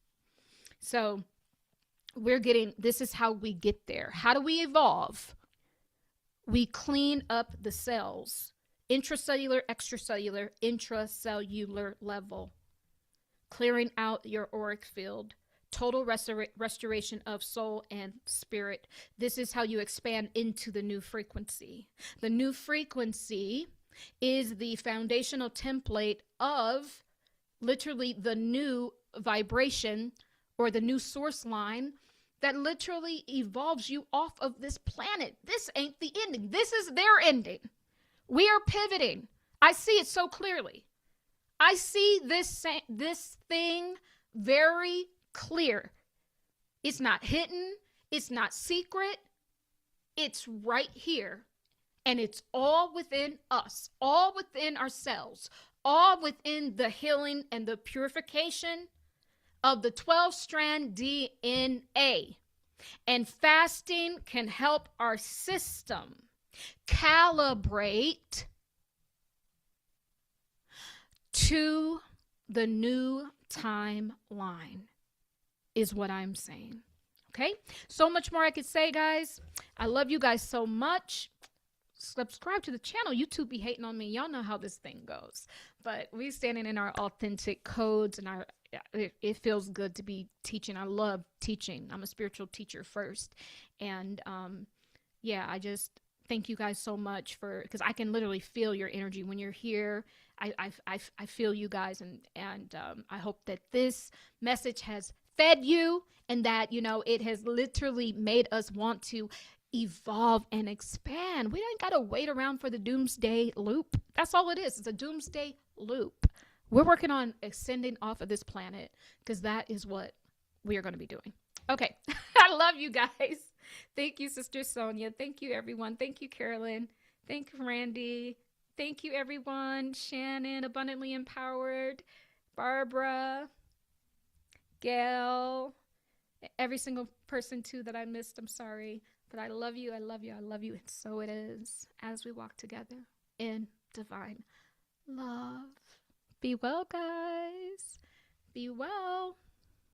So this is how we get there. How do we evolve? We clean up the cells, intracellular, extracellular, intracellular level, clearing out your auric field, total restoration of soul and spirit. This is how you expand into the new frequency. The new frequency is the foundational template of literally the new vibration or the new source line that literally evolves you off of this planet. This ain't the ending. This is their ending. We are pivoting. I see it so clearly. I see this thing very clear. It's not hidden. It's not secret. It's right here. And it's all within us, all within ourselves, all within the healing and the purification of the 12-strand DNA. And fasting can help our system calibrate to the new timeline, is what I'm saying. Okay? So much more I could say, guys. I love you guys so much. Subscribe to the channel. YouTube be hating on me. Y'all know how this thing goes. But we standing in our authentic codes, and it feels good to be teaching. I love teaching. I'm a spiritual teacher first. And yeah, I just thank you guys so much because I can literally feel your energy when you're here. I feel you guys, and I hope that this message has fed you, and that, you know, it has literally made us want to evolve and expand. We ain't got to wait around for the doomsday loop. That's all it is. It's a doomsday loop. We're working on ascending off of this planet, because that is what we are going to be doing. Okay. I love you guys. Thank you, Sister Sonia. Thank you, everyone. Thank you, Carolyn. Thank you, Randy. Thank you, everyone. Shannon, Abundantly Empowered. Barbara. Gail. Every single person, too, that I missed. I'm sorry. But I love you. I love you. I love you. And so it is, as we walk together in divine love. Be well, guys. Be well.